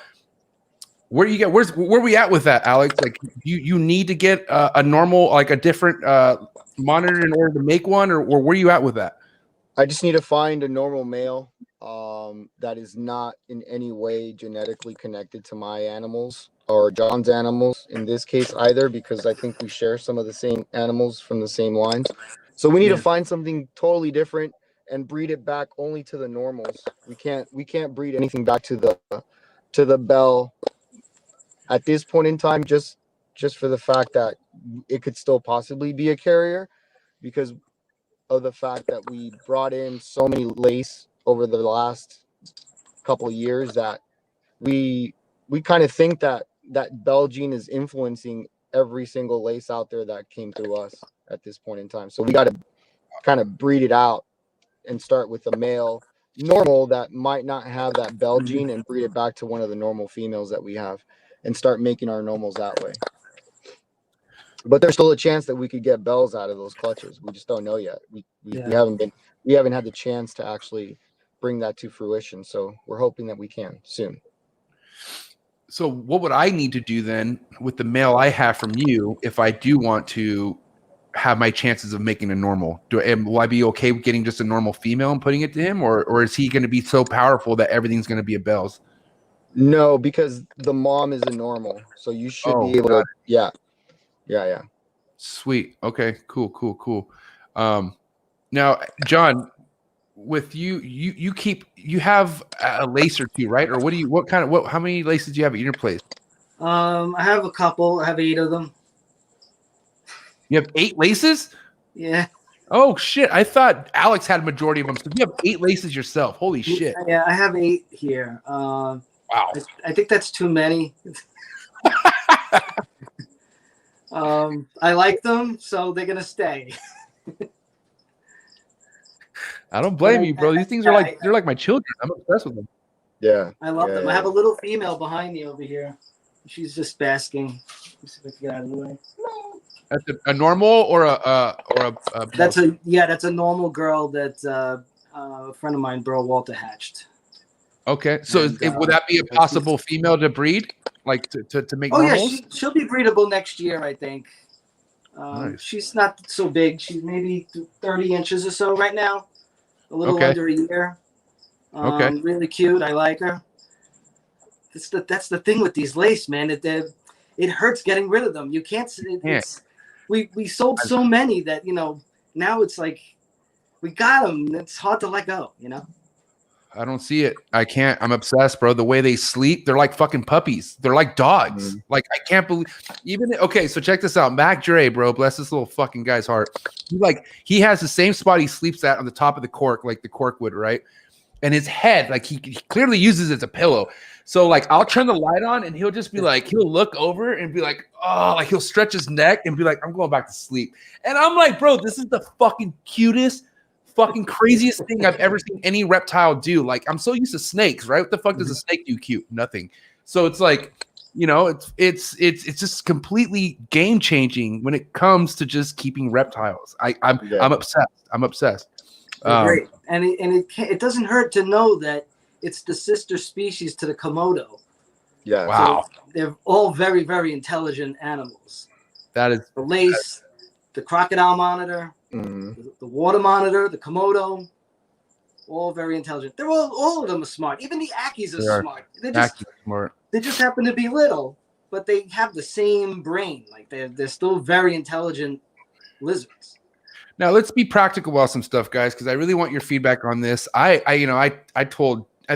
where we at with that, Alex? Like, you need to get a normal, like a different monitor in order to make one, or where are you at with that? I just need to find a normal male that is not in any way genetically connected to my animals or John's animals in this case either, because I think we share some of the same animals from the same lines. So we need to find something totally different and breed it back only to the normals. We can't breed anything back to the bell at this point in time, just for the fact that it could still possibly be a carrier, because of the fact that we brought in so many lace over the last couple of years that we kind of think that bell gene is influencing every single lace out there that came through us at this point in time. So we got to kind of breed it out and start with a male normal that might not have that bell gene and breed it back to one of the normal females that we have and start making our normals that way. But there's still a chance that we could get bells out of those clutches. We just don't know yet. We haven't had the chance to actually bring that to fruition. So we're hoping that we can soon. So what would I need to do then with the mail I have from you if I do want to have my chances of making a normal? Will I be okay with getting just a normal female and putting it to him, or is he going to be so powerful that everything's going to be a bells? No, because the mom is a normal, so you should be able to. Yeah. Sweet. Okay. Cool. Now, John, with you have a lace or two, right? Or how many laces do you have at your place? I have a couple. I have 8 of them. You have 8 laces? Yeah. Oh shit! I thought Alex had a majority of them. So you have 8 laces yourself. Holy shit! Yeah, I have 8 here. Wow. I think that's too many. I like them, so they're gonna stay. I don't blame you, bro. These things are they're like my children. I'm obsessed with them. Yeah. I love them. I have a little female behind me over here. She's just basking. Let's see if I can get out of the way. That's a normal or a That's a normal girl that a friend of mine, Burl Walter, hatched. Okay, so would that be a possible female to breed, like to make? Oh normals? Yeah, she'll be breedable next year, I think. Nice. She's not so big. She's maybe 30 inches or so right now. A little under a year. Really cute. I like her. That's the thing with these lace, man. It hurts getting rid of them. You can't. We sold so many that now it's like we got them. It's hard to let go. I don't see it. I can't. I'm obsessed, bro. The way they sleep, they're like fucking puppies. They're like dogs. Like, I can't believe so check this out. Mac Dre, bro, bless this little fucking guy's heart. He has the same spot he sleeps at on the top of the cork, like the cork would, right? And his head, like he clearly uses it as a pillow. So like I'll turn the light on and he'll just be like, he'll look over and be like, oh, like he'll stretch his neck and be like, I'm going back to sleep. And I'm like, bro, this is the fucking cutest, fucking craziest thing I've ever seen any reptile do. Like, I'm so used to snakes, right? What the fuck does a snake do cute? Nothing. So it's like, it's just completely game changing when it comes to just keeping reptiles. I'm obsessed. I'm obsessed. Great. And it doesn't hurt to know that it's the sister species to the Komodo. Yeah. Wow. So they're all very, very intelligent animals. That is the lace, the crocodile monitor, the water monitor, the Komodo, all very intelligent. They're all of them are smart. Even the Ackies are smart. They just happen to be little, but they have the same brain. Like they're still very intelligent lizards. Now let's be practical about some stuff, guys, because I really want your feedback on this. I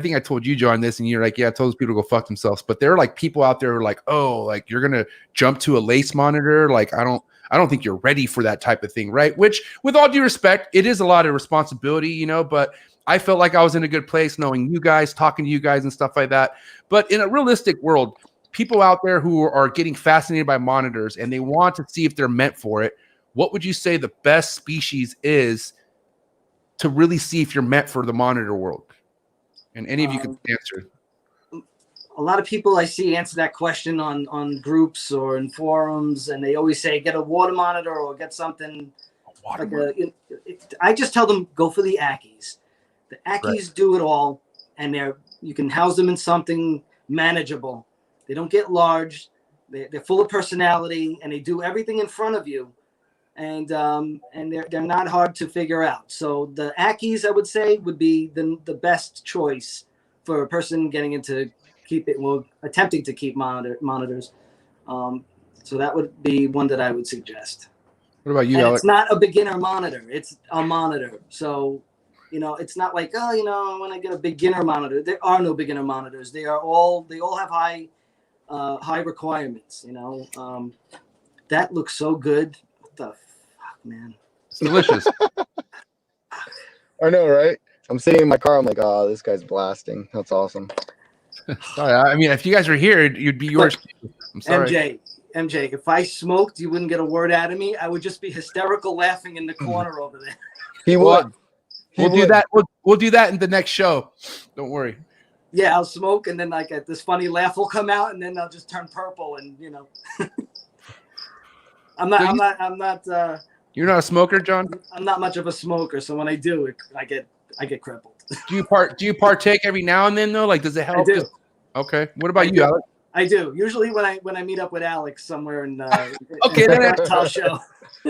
think I told you, John, this, and you're like, yeah, I told those people to go fuck themselves. But there are like people out there who are like, oh, like you're gonna jump to a lace monitor. Like I don't think you're ready for that type of thing, right? Which, with all due respect, it is a lot of responsibility, but I felt like I was in a good place knowing you guys, talking to you guys and stuff like that. But in a realistic world, people out there who are getting fascinated by monitors and they want to see if they're meant for it, what would you say the best species is to really see if you're meant for the monitor world? And any of you can answer. A lot of people I see answer that question on groups or in forums, and they always say get a water monitor or get something like I just tell them go for the Ackies. The Ackies do it all, and you can house them in something manageable. They don't get large. They're full of personality, and they do everything in front of you, and they're not hard to figure out. So the Ackies, I would say, would be the best choice for a person getting into attempting to keep monitors. So that would be one that I would suggest. What about you, and Alex? It's not a beginner monitor. It's a monitor. So, it's not like, I want to get a beginner monitor. There are no beginner monitors. They all have high requirements, That looks so good. What the fuck, man? It's delicious. I know, right? I'm sitting in my car. I'm like, oh, this guy's blasting. That's awesome. Sorry, I mean, if you guys were here, you'd be yours. I'm sorry. MJ, if I smoked, you wouldn't get a word out of me. I would just be hysterical laughing in the corner over there. He would. We'll do that. We'll do that in the next show. Don't worry. Yeah, I'll smoke, and then this funny laugh will come out, and then I'll just turn purple, and I'm not. You're not a smoker, John? I'm not much of a smoker, so when I do, I get crippled. Do you partake every now and then though? Like, does it help? I do. Okay. What about you, Alex? I do. Usually when I meet up with Alex somewhere in okay, in a top show.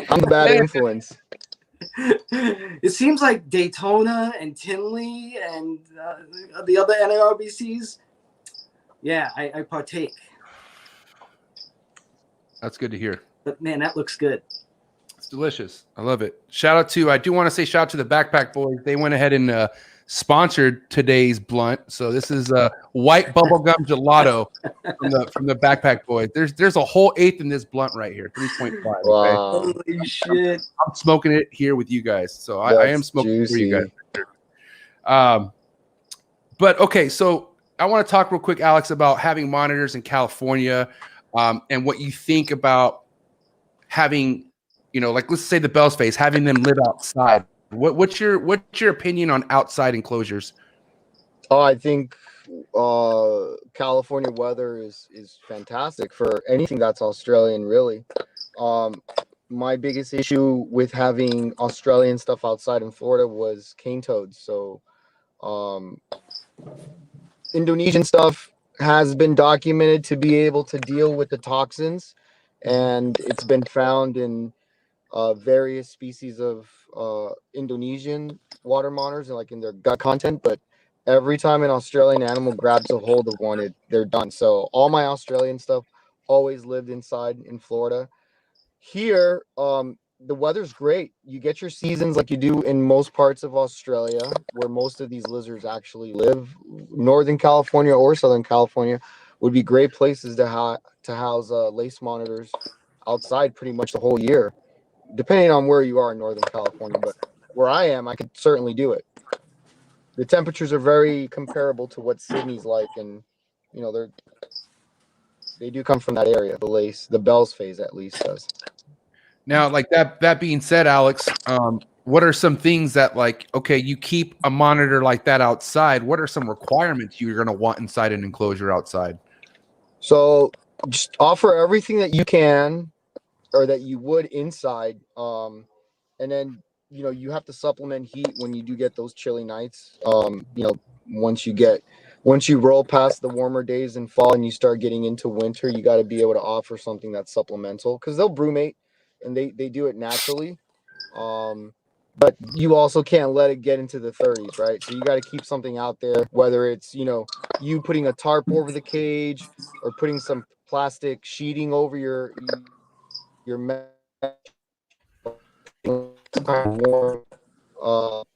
I'm the bad influence. It seems like Daytona and Tinley and the other NARBCs. Yeah, I partake. That's good to hear. But man, that looks good. It's delicious. I love it. I do want to say shout out to the Backpack Boys. They went ahead and sponsored today's blunt. So this is a white bubblegum gelato from the Backpack Boys. There's a whole eighth in this blunt right here, 3.5. Wow. Okay? Holy shit. I'm smoking it here with you guys. So I am smoking for you guys. But okay, so I want to talk real quick, Alex, about having monitors in California, and what you think about having, like let's say the Bell's Face, having them live outside. What's your opinion on outside enclosures? Oh, I think California weather is fantastic for anything that's Australian, really. My biggest issue with having Australian stuff outside in Florida was cane toads. So Indonesian stuff has been documented to be able to deal with the toxins, and it's been found in various species of Indonesian water monitors and like in their gut content. But every time an Australian animal grabs a hold of one, they're done. So all my Australian stuff always lived inside in Florida. Here, the weather's great. You get your seasons like you do in most parts of Australia, where most of these lizards actually live. Northern California or Southern California would be great places to house lace monitors outside pretty much the whole year, depending on where you are in Northern California. But where I am, I could certainly do it. The temperatures are very comparable to what Sydney's like, and they do come from that area. The Bell's phase at least does. Now, like that being said, Alex, what are some things that, like, okay, you keep a monitor like that outside, what are some requirements you're going to want inside an enclosure outside? So just offer everything that you can, or that you would inside, and then you have to supplement heat when you do get those chilly nights. Once you roll past the warmer days in fall and you start getting into winter, you got to be able to offer something that's supplemental, because they'll brumate and they do it naturally. But you also can't let it get into the 30s, right? So you got to keep something out there, whether it's you putting a tarp over the cage or putting some plastic sheeting over your warm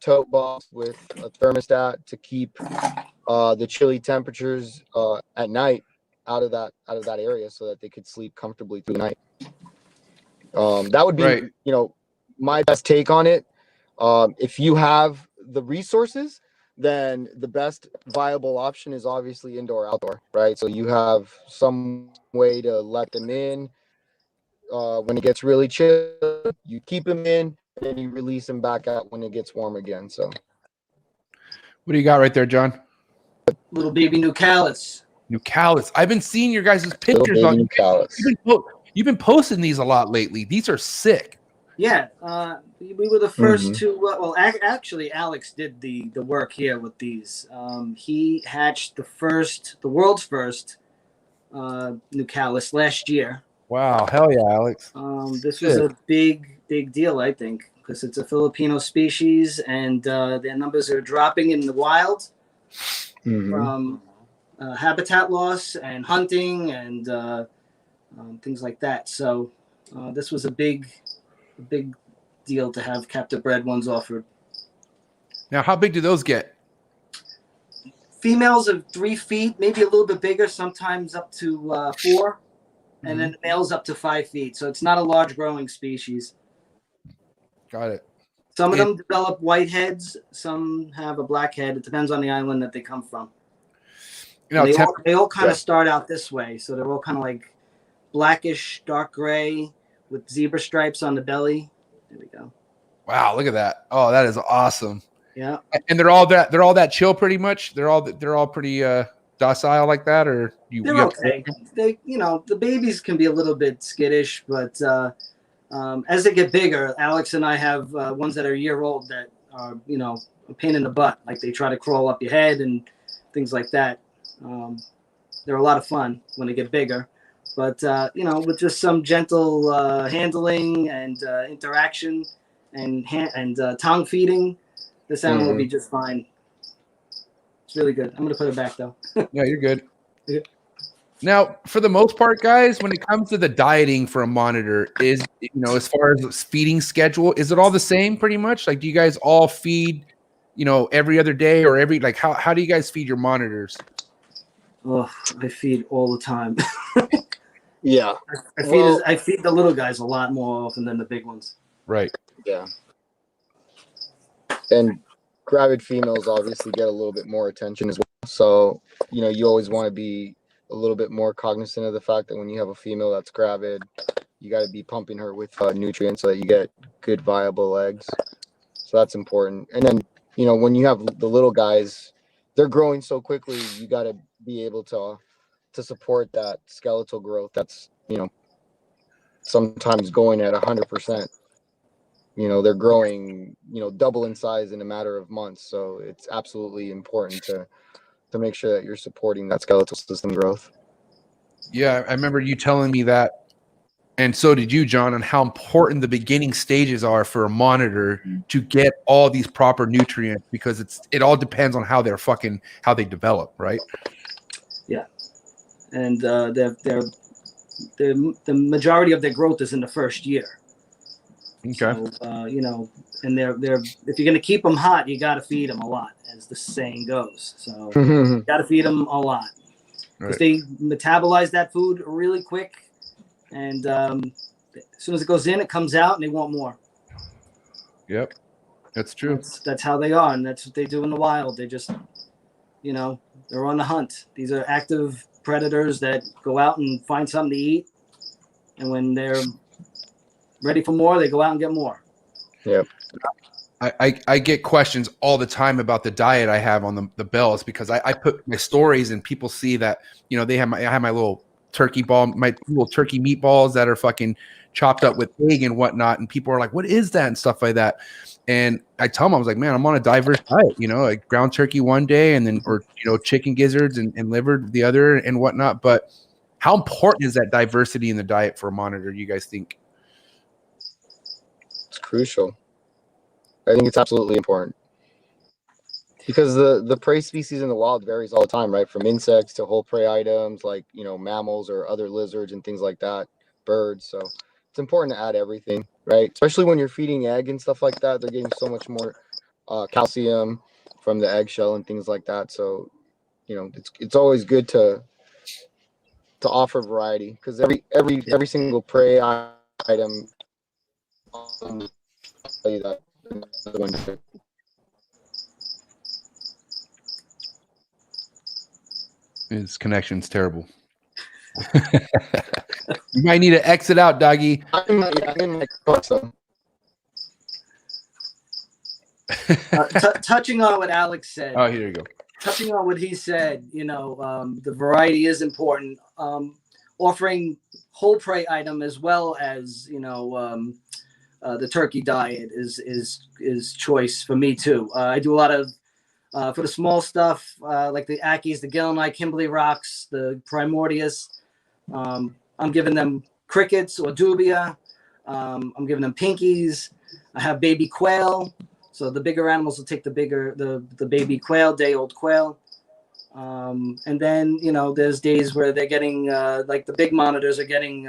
tote box with a thermostat to keep the chilly temperatures at night out of that area, so that they could sleep comfortably through the night. That would be right. My best take on it. If you have the resources, then the best viable option is obviously indoor outdoor, right? So you have some way to let them in. When it gets really chill, you keep them in. and you release them back out when it gets warm again. So What do you got right there, John? Little baby Nucallis. Nucallis. I've been seeing your guys' little pictures baby on. Nucallis. You've been posting these a lot lately. These are sick. Yeah, we were the first Mhm. to. Well, actually, Alex did the work here with these. He hatched the world's first Nucallis last year. Wow, hell yeah, Alex. This was a big deal, I think, because it's a Filipino species, and their numbers are dropping in the wild Mhm. from habitat loss and hunting and things like that. So this was a big deal to have captive bred ones offered. Now, how big do those get? Females are 3 feet, maybe a little bit bigger, sometimes up to 4, and then the males up to 5 feet. So it's not a large growing species. Got it. Some of them develop white heads, some have a black head. It depends on the island that they come from. You know, They all kind of start out this way, so they're all kind of like blackish, dark gray with zebra stripes on the belly. There we go. wow, look at that. Oh, that is awesome. Yeah. And they're all that chill pretty much. They're all pretty docile like that, or They're okay. They, the babies can be a little bit skittish, but as they get bigger, Alex and I have ones that are a year old that are, a pain in the butt. Like they try to crawl up your head and things like that. They're a lot of fun when they get bigger, but with just some gentle handling and interaction and tongue feeding, this animal will be just fine. It's really good. I'm gonna put it back though. Yeah, you're good. Yeah. Now, for the most part, guys, when it comes to the dieting for a monitor, is as far as feeding schedule, is it all the same pretty much? Like, do you guys all feed, every other day or how do you guys feed your monitors? Oh, I feed all the time. Yeah. I feed the little guys a lot more often than the big ones. Right. Yeah. And gravid females obviously get a little bit more attention as well. So, you always want to be a little bit more cognizant of the fact that when you have a female that's gravid, you got to be pumping her with nutrients so that you get good viable eggs. So that's important. And then, when you have the little guys, they're growing so quickly, you got to be able to support that skeletal growth that's, sometimes going at 100%. They're growing, double in size in a matter of months. So it's absolutely important to make sure that you're supporting that skeletal system growth. Yeah, I remember you telling me that, and so did you, John, on how important the beginning stages are for a monitor to get all these proper nutrients, because it all depends on how they develop, right? Yeah, and the majority of their growth is in the first year. Okay. So, and they're if you're going to keep them hot, you got to feed them a lot, as the saying goes. So you got to feed them a lot because they metabolize that food really quick, and as soon as it goes in, it comes out, and they want more. Yep, that's true. That's how they are, and that's what they do in the wild. They just, they're on the hunt. These are active predators that go out and find something to eat, and when they're ready for more, they go out and get more. Yep. I get questions all the time about the diet I have on the bells, because I put my stories and people see that, I have my little turkey meatballs that are fucking chopped up with egg and whatnot. And people are like, what is that? And stuff like that. And I tell them, I was like, man, I'm on a diverse diet, like ground turkey one day and then, or, chicken gizzards and liver the other and whatnot. But how important is that diversity in the diet for a monitor, you guys think? It's crucial. I think it's absolutely important because the prey species in the wild varies all the time, right? From insects to whole prey items like, mammals or other lizards and things like that, birds. So it's important to add everything, right? Especially when you're feeding egg and stuff like that. They're getting so much more calcium from the eggshell and things like that. So, it's always good to offer variety, because every single prey item tell you that His connection's terrible. You might need to exit out, doggy. I'm in my car, so. Touching on what Alex said. Oh, here you go. Touching on what he said, the variety is important. Offering whole prey item as well as the turkey diet is choice for me too. I do a lot of for the small stuff like the Ackies, the Gillenite, Kimberly Rocks, the Primordius. I'm giving them crickets or dubia. I'm giving them pinkies. I have baby quail. So the bigger animals will take the baby quail, day-old quail. And then, there's days where they're getting, like the big monitors are getting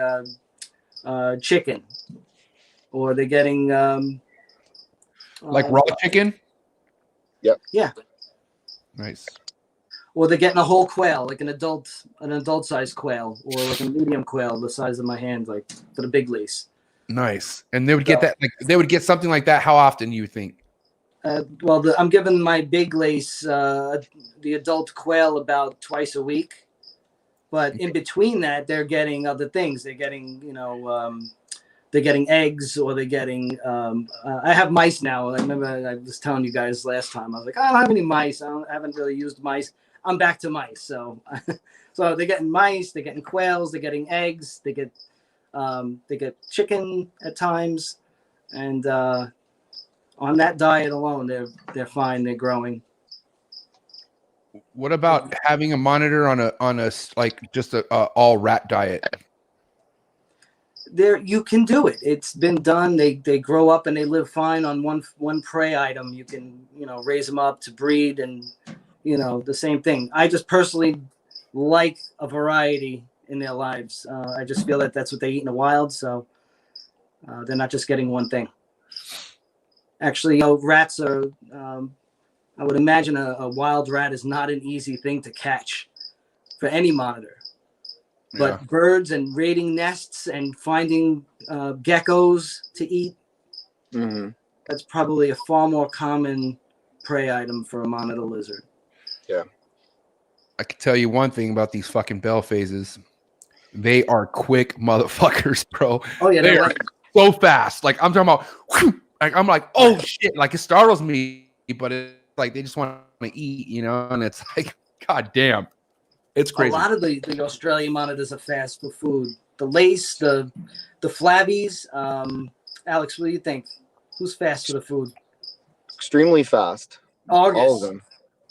chicken. Or they're getting... like raw chicken? Yep. Yeah. Nice. Or they're getting a whole quail, like an adult-sized quail, or like a medium quail the size of my hand, like for the big lease. Nice. And they would get that, like they would get something like that. How often you think? I'm giving my big lace, the adult quail, about twice a week. But in between that, they're getting other things. They're getting, they're getting eggs, or they're getting. I have mice now. I remember I was telling you guys last time. I was like, I don't have any mice. I haven't really used mice. I'm back to mice. So, so they're getting mice. They're getting quails. They're getting eggs. They get chicken at times, and on that diet alone, they're fine. They're growing. What about having a monitor on a like just a all rat diet? There, you can do it. It's been done. They grow up and they live fine on one prey item. You can raise them up to breed, and the same thing. I just personally like a variety in their lives. I just feel that that's what they eat in the wild, so they're not just getting one thing. Actually, rats are. I would imagine a wild rat is not an easy thing to catch for any monitor. But yeah. Birds and raiding nests and finding geckos to eat, that's probably a far more common prey item for a monitor lizard. Yeah. I can tell you one thing about these fucking bell phases. They are quick motherfuckers, bro. Oh, yeah. They are so fast. Like, I'm talking about, whew, like, I'm like, oh, shit. Like, it startles me, but it's like they just want to eat, and it's like, god damn. It's crazy. A lot of the Australian monitors are fast for food. The lace, the flabbies. Alex, what do you think? Who's fast for the food? Extremely fast. Argus. All of them.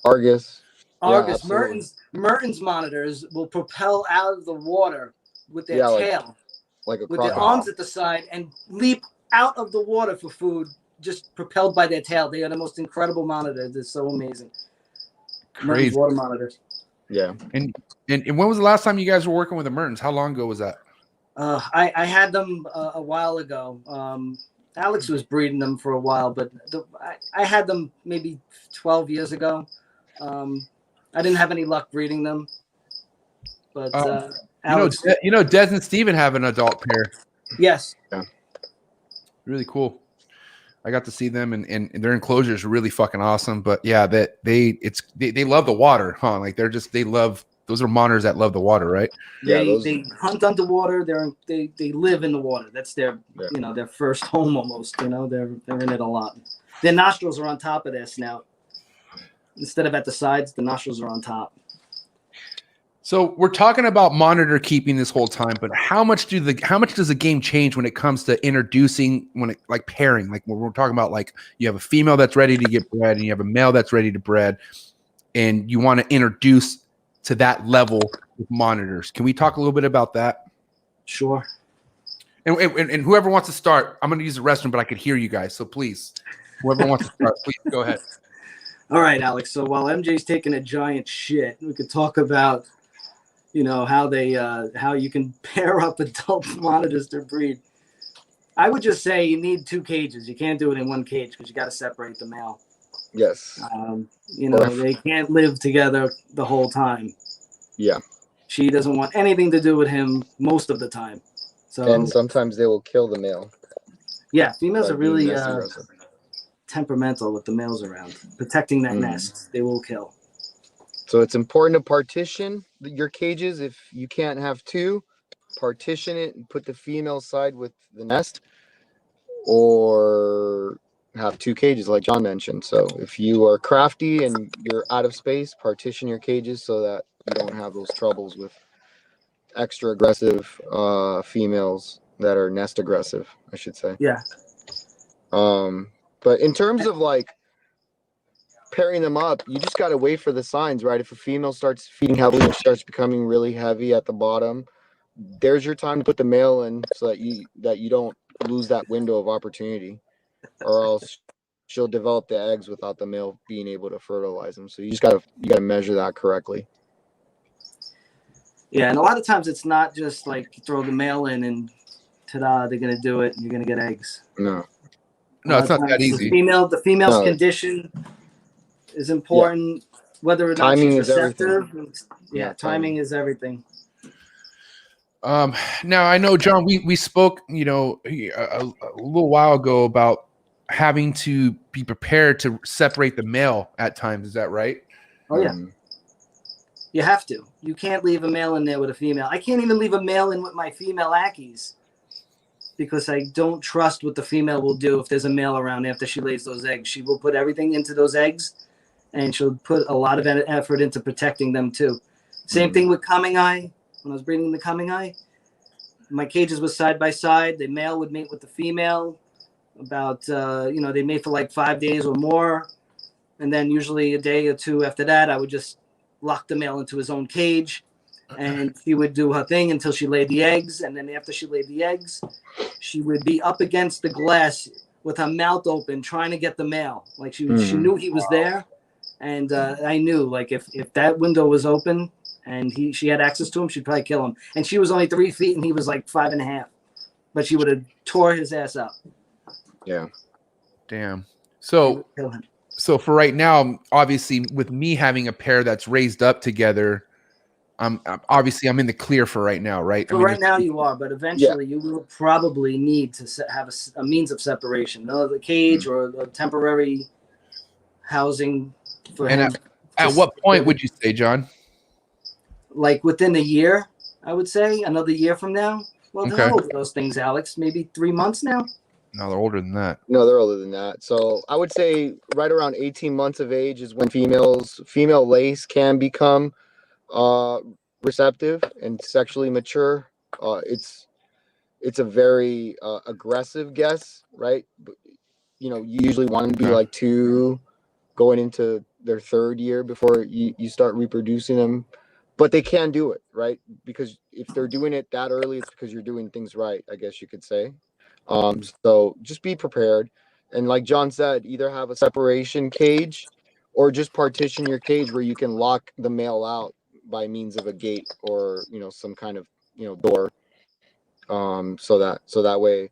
Argus. Argus. Yeah, Mertens monitors will propel out of the water with their tail. Like a crocodile. With their arms at the side and leap out of the water for food, just propelled by their tail. They are the most incredible monitors. They're so amazing. Crazy. Mertens water monitors. Yeah. And when was the last time you guys were working with the Mertens? How long ago was that? I had them a while ago. Alex was breeding them for a while, but I had them maybe 12 years ago. I didn't have any luck breeding them. But Alex, Des and Steven have an adult pair. Yes. Yeah. Really cool. I got to see them, and their enclosure is really fucking awesome. But yeah, they love the water, huh? Like those are monitors that love the water, right? Yeah, they hunt underwater. They live in the water. That's their their first home almost. They're in it a lot. Their nostrils are on top of their snout instead of at the sides. The nostrils are on top. So we're talking about monitor keeping this whole time, but how much does the game change when it comes to introducing, like pairing, like when we're talking about, like you have a female that's ready to get bred and you have a male that's ready to bred, and you want to introduce to that level with monitors. Can we talk a little bit about that? Sure. And whoever wants to start, I'm going to use the restroom, but I could hear you guys. So please, whoever wants to start, please go ahead. All right, Alex. So while MJ's taking a giant shit, we could talk about how you can pair up adult monitors to breed. I would just say you need 2 cages. You can't do it in one cage because you got to separate the male. Yes. They can't live together the whole time. Yeah. She doesn't want anything to do with him most of the time. So, and sometimes they will kill the male. Yeah, females are really temperamental with the males around. Protecting that nest, they will kill. So it's important to partition your cages. If you can't have 2, partition it and put the female side with the nest, or have 2 cages, like John mentioned. So if you are crafty and you're out of space, partition your cages so that you don't have those troubles with extra aggressive females that are nest aggressive, I should say. Yeah. But in terms of like pairing them up, you just got to wait for the signs, right? If a female starts feeding heavily and starts becoming really heavy at the bottom, there's your time to put the male in so that you don't lose that window of opportunity, or else she'll develop the eggs without the male being able to fertilize them. So you gotta measure that correctly. Yeah, and a lot of times it's not just like you throw the male in and ta-da, they're gonna do it and you're gonna get eggs. No, it's not that easy. The female's condition is important. Yeah. Whether or not timing she's is everything. Yeah, timing is everything. Now I know, John, we spoke, a little while ago about having to be prepared to separate the male at times. Is that right? Oh yeah. You have to. You can't leave a male in there with a female. I can't even leave a male in with my female Ackies because I don't trust what the female will do if there's a male around after she lays those eggs. She will put everything into those eggs, and she'll put a lot of effort into protecting them too. Same thing with coming eye. When I was breeding the coming eye, my cages were side by side. The male would mate with the female. About they mate for like 5 days or more, and then usually a day or two after that, I would just lock the male into his own cage, and she would do her thing until she laid the eggs. And then after she laid the eggs, she would be up against the glass with her mouth open, trying to get the male. Like she knew he was there, and I knew like if that window was open and she had access to him, she'd probably kill him. And she was only 3 feet, and he was like 5.5, but she would have tore his ass up. Yeah. Damn. So for right now, obviously, with me having a pair that's raised up together, I'm in the clear for right now, right? So right now you are, but eventually you will probably need to have a means of separation, the cage or a temporary housing for him. At what point would you say, John? Like within a year, I would say. Another year from now. Well, how old are those things, Alex? Maybe 3 months now? No, they're older than that. No, they're older than that. So I would say right around 18 months of age is when female lace can become receptive and sexually mature. It's a very aggressive guess, right? But, you usually want them to be like 2 going into their 3rd year before you start reproducing them. But they can do it, right? Because if they're doing it that early, it's because you're doing things right, I guess you could say. So just be prepared. And like John said, either have a separation cage or just partition your cage where you can lock the male out by means of a gate or, some kind of, door. So that way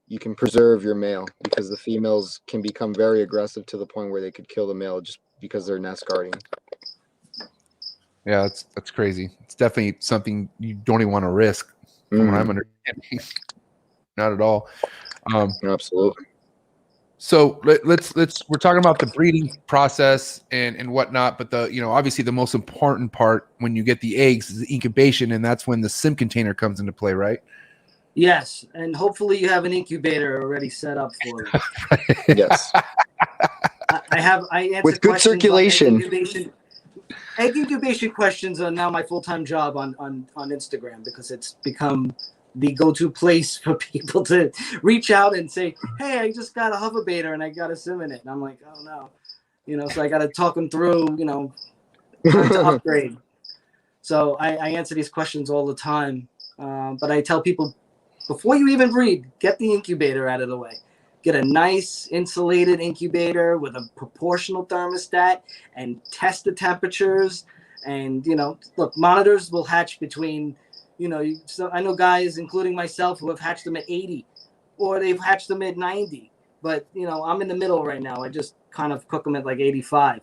you can preserve your male, because the females can become very aggressive to the point where they could kill the male just because they're nest guarding. Yeah, that's crazy. It's definitely something you don't even want to risk, from what I'm understanding. Not at all. Absolutely. So we're talking about the breeding process and whatnot, but obviously the most important part when you get the eggs is the incubation, and that's when the sim container comes into play, right? Yes, and hopefully you have an incubator already set up for you. Yes. I answer with good circulation. Egg incubation questions are now my full-time job on Instagram, because it's become the go-to place for people to reach out and say, hey, I just got a hoverbaiter and I got a sim in it. And I'm like, oh no, so I got to talk them through, time to upgrade. So I answer these questions all the time. But I tell people, before you even breed, get the incubator out of the way. Get a nice insulated incubator with a proportional thermostat and test the temperatures. And, look, monitors will hatch between, so I know guys, including myself, who have hatched them at 80 or they've hatched them at 90. But, I'm in the middle right now. I just kind of cook them at like 85.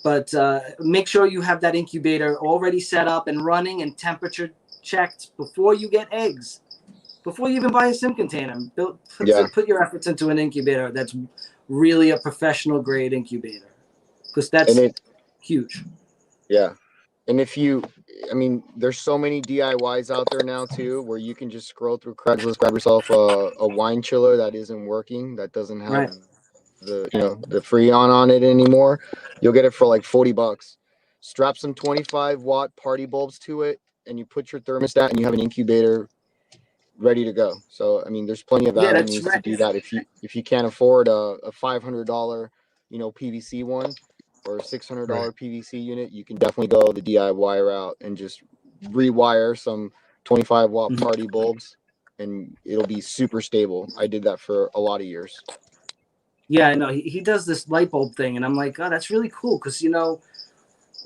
But make sure you have that incubator already set up and running and temperature checked before you get eggs. Before you even buy a sim container, put your efforts into an incubator that's really a professional grade incubator, because that's huge. Yeah. And there's so many DIYs out there now too, where you can just scroll through Craigslist, grab yourself a wine chiller that isn't working, that doesn't have Right. the Freon on it anymore. You'll get it for like $40. Strap some 25-watt party bulbs to it, and you put your thermostat, and you have an incubator ready to go. So there's plenty of Yeah, that's avenues to right. do that. If you can't afford a $500 PVC one or a $600 PVC unit, you can definitely go the DIY route and just rewire some 25-watt party bulbs, and it'll be super stable. I did that for a lot of years. Yeah, I know. He does this light bulb thing, and I'm like, oh, that's really cool because you know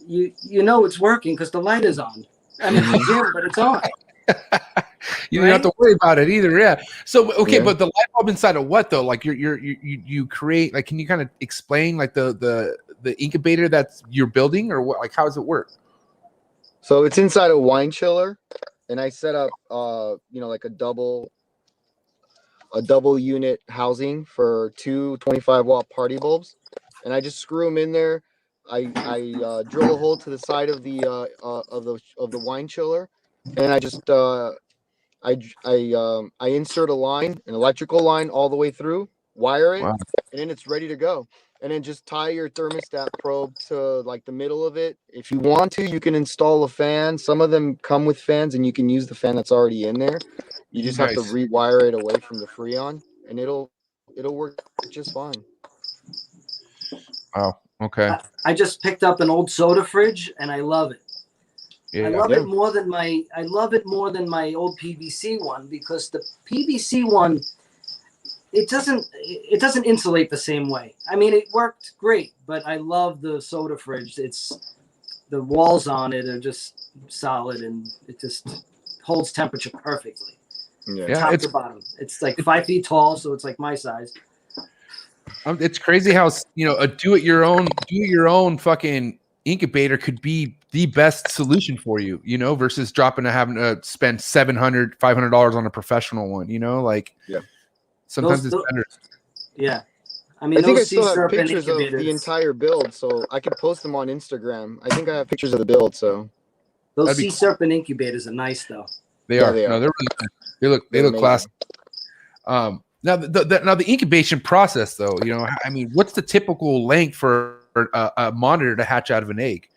it's working because the light is on. I mean, it's dim, but it's on. You don't have to worry about it either. Yeah. So okay, Yeah. but the light bulb inside of what though? Like you create, like, can you kind of explain like the incubator that you're building, or what? Like, how does it work? So it's inside a wine chiller, and I set up like a double unit housing for two 25-watt party bulbs, and I just screw them in there. I drill a hole to the side of the wine chiller, and I just I insert a line, an electrical line, all the way through, wire it, Wow. and then it's ready to go. And then just tie your thermostat probe to like the middle of it. If you want to, you can install a fan. Some of them come with fans, and you can use the fan that's already in there. You just have to Nice. rewire it away from the Freon, and it'll work just fine. Wow. Okay. I just picked up an old soda fridge, and I love it. Yeah. I love it more than my old PVC one, because the PVC one, it doesn't insulate the same way. I mean, it worked great, but I love the soda fridge. The walls on it are just solid, and it just holds temperature perfectly. Yeah. Top to bottom. It's like 5 feet tall, so it's like my size. It's crazy how a do it your own fucking incubator could be the best solution for you, versus having to spend $500 on a professional one. Like, yeah, sometimes it's better. Yeah, I mean, I think I those sea still have serpent pictures of incubators. the entire build, so I could post them on Instagram. I think I have pictures of the build. So those sea serpent incubators are nice, though. They Yeah, are. they No, are. they're really they look classy. Now the incubation process, though, what's the typical length for a monitor to hatch out of an egg?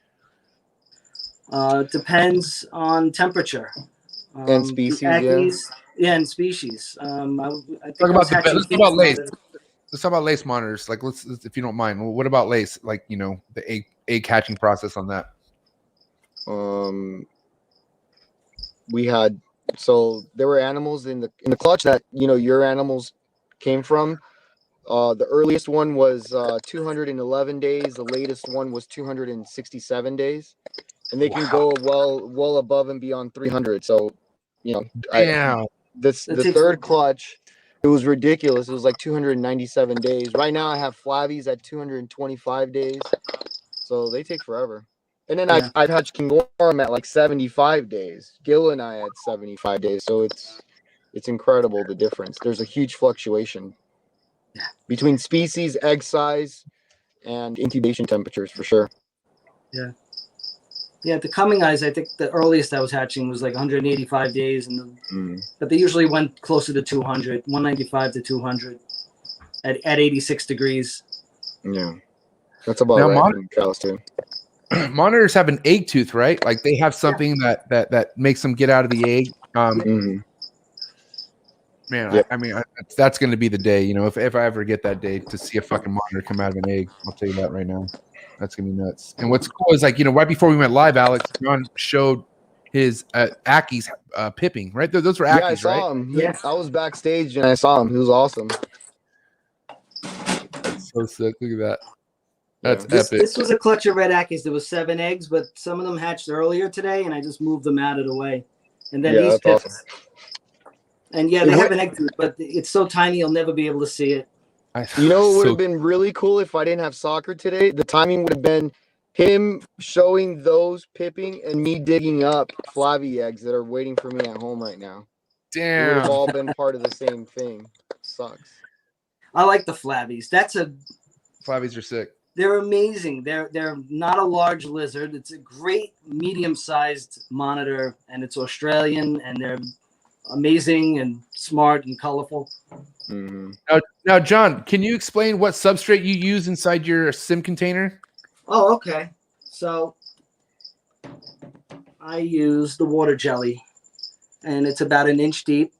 Depends on temperature and species. And species. I think Let's talk about lace. monitors. Let's talk about lace monitors. Like, let's if you don't mind. What about lace? Like, the egg hatching process on that. There were animals in the clutch that your animals came from. The earliest one was 211 days. The latest one was 267 days, and they can go well above and beyond 300. So, the third clutch, it was ridiculous. It was like 297 days. Right now, I have flabbies at 225 days, so they take forever. And then I've hatched King Orm at like 75 days. Gil and I at 75 days. So it's incredible, the difference. There's a huge fluctuation between species, egg size, and incubation temperatures for sure. Yeah. Yeah, the coming eyes, I think the earliest I was hatching was like 185 days, but they usually went closer to 200, 195 to 200 at 86 degrees. Yeah, that's about right in cows too. Monitors have an egg tooth, right? Like, they have something that makes them get out of the egg. Man, Yep. That's going to be the day. If I ever get that day to see a fucking monitor come out of an egg, I'll tell you that right now. That's gonna be nuts. And what's cool is, like, right before we went live, Alex, John showed his Ackies pipping, right? Those were Ackies, I right? saw him. I was backstage and I saw him. He was awesome. That's so sick. Look at that. That's epic. This was a clutch of red Ackies. There was 7 eggs, but some of them hatched earlier today, and I just moved them out of the way. And then these pips. Awesome. And they have an egg tooth, but it's so tiny you'll never be able to see it. What would have been really cool if I didn't have soccer today? The timing would have been him showing those pipping and me digging up flabby eggs that are waiting for me at home right now. Damn. We would have all been part of the same thing. Sucks. I like the flabbies. Flabbies are sick. They're amazing. They're not a large lizard. It's a great medium-sized monitor, and it's Australian, and they're amazing and smart and colorful. Mm-hmm. Now, John, can you explain what substrate you use inside your sim container? Oh, okay. So I use the water jelly, and it's about 1 inch deep,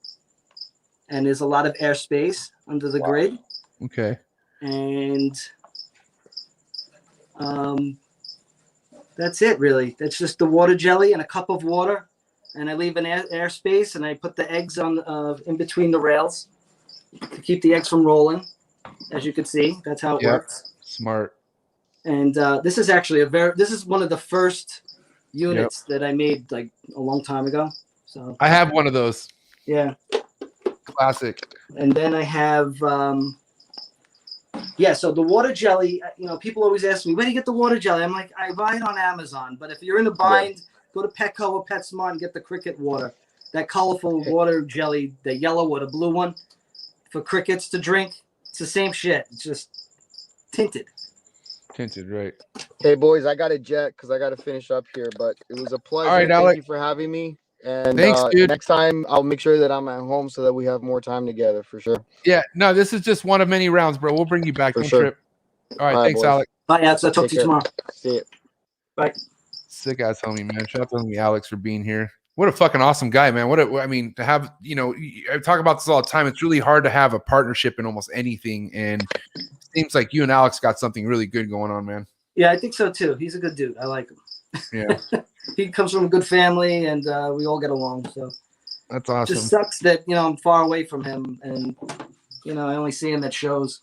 and there's a lot of airspace under the grid. Okay. And that's it, really. That's just the water jelly and a cup of water, and I leave an airspace, and I put the eggs on in between the rails to keep the eggs from rolling. As you can see, that's how it works. Smart. And this is actually this is one of the first units that I made like a long time ago. So I have one of those. Yeah. Classic. And then I have so the water jelly, people always ask me, where do you get the water jelly? I'm like, I buy it on Amazon. But if you're in a bind, go to Petco or PetSmart and get the cricket water. That colorful water jelly, the yellow or the blue one for crickets to drink. It's the same shit. It's just tinted. Tinted, right. Hey, boys, I got to jet because I got to finish up here. But it was a pleasure. All right, Thank Alex. you for having me. And thanks, dude. Next time, I'll make sure that I'm at home so that we have more time together for sure. Yeah, no, this is just one of many rounds, bro. We'll bring you back. For Don't sure. trip. All right, thanks, boys. Alex. Bye, Alex. I'll talk to you tomorrow. See you. Bye. Sick ass homie, man. Shout out to homie Alex for being here. What a fucking awesome guy, man. To have, I talk about this all the time. It's really hard to have a partnership in almost anything. And it seems like you and Alex got something really good going on, man. Yeah, I think so too. He's a good dude. I like him. Yeah. He comes from a good family, and we all get along. So that's awesome. It just sucks that I'm far away from him, and I only see him at shows.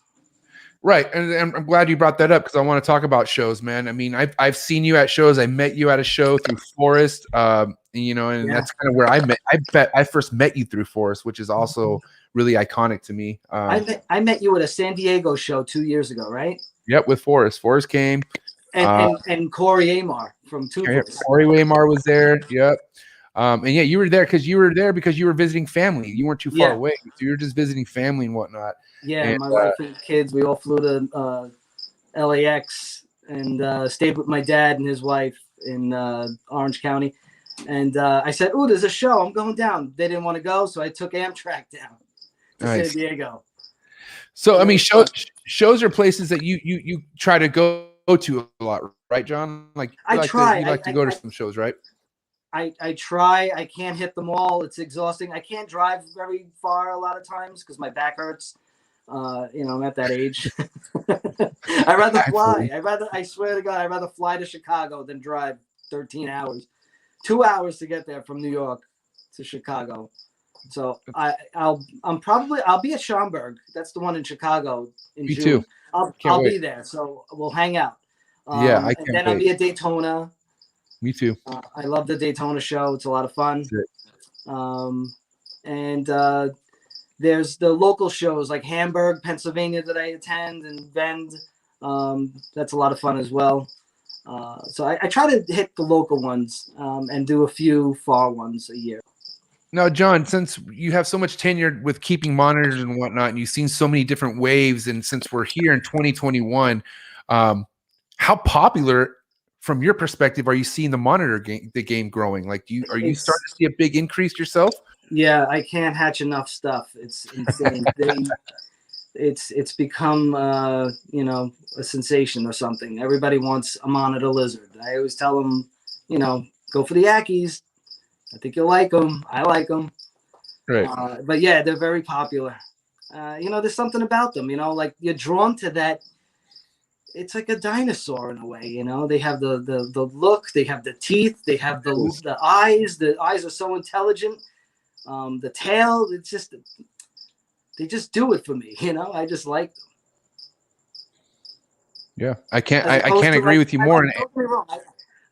Right, and I'm glad you brought that up because I want to talk about shows, man. I mean, I've seen you at shows. I met you at a show through Forrest, and that's kind of where I first met you through Forrest, which is also really iconic to me. I met you at a San Diego show 2 years ago, right? Yep, with Forrest. Forrest came. And Corey Amar from Two Voice. Corey Amar was there. Yep. And yeah, you were there because you were visiting family. You weren't too far away. So you were just visiting family and whatnot. Yeah, and, my wife and kids, we all flew to LAX and stayed with my dad and his wife in Orange County. And I said, "Oh, there's a show. I'm going down." They didn't want to go, so I took Amtrak down to San Diego. So I mean, shows are places that you try to go to a lot, right, John? Like you like to go to some shows, right? I try. I can't hit them all. It's exhausting. I can't drive very far a lot of times because my back hurts. I'm at that age. I'd rather fly. I swear to God, I'd rather fly to Chicago than drive 13 hours. 2 hours to get there from New York to Chicago. So I'll be at Schaumburg. That's the one in Chicago in June. Too. I'll be there. So we'll hang out. I can't and then I'll be at Daytona. Me too. I love the Daytona show. It's a lot of fun. There's the local shows like Hamburg, Pennsylvania that I attend, and Bend. That's a lot of fun as well. So I try to hit the local ones and do a few far ones a year. Now, John, since you have so much tenure with keeping monitors and whatnot, and you've seen so many different waves, and since we're here in 2021, how popular, from your perspective, are you seeing the game growing? Like, are you starting to see a big increase yourself? Yeah, I can't hatch enough stuff. It's insane. It's become a sensation or something. Everybody wants a monitor lizard. I always tell them, go for the Ackies. I think you'll like them. I like them. Right. But yeah, they're very popular. There's something about them. Like you're drawn to that. It's like a dinosaur in a way. They have the look. They have the teeth. They have the eyes. The eyes are so intelligent. The tail, they just do it for me, I just like them. Yeah, I can't agree with you more.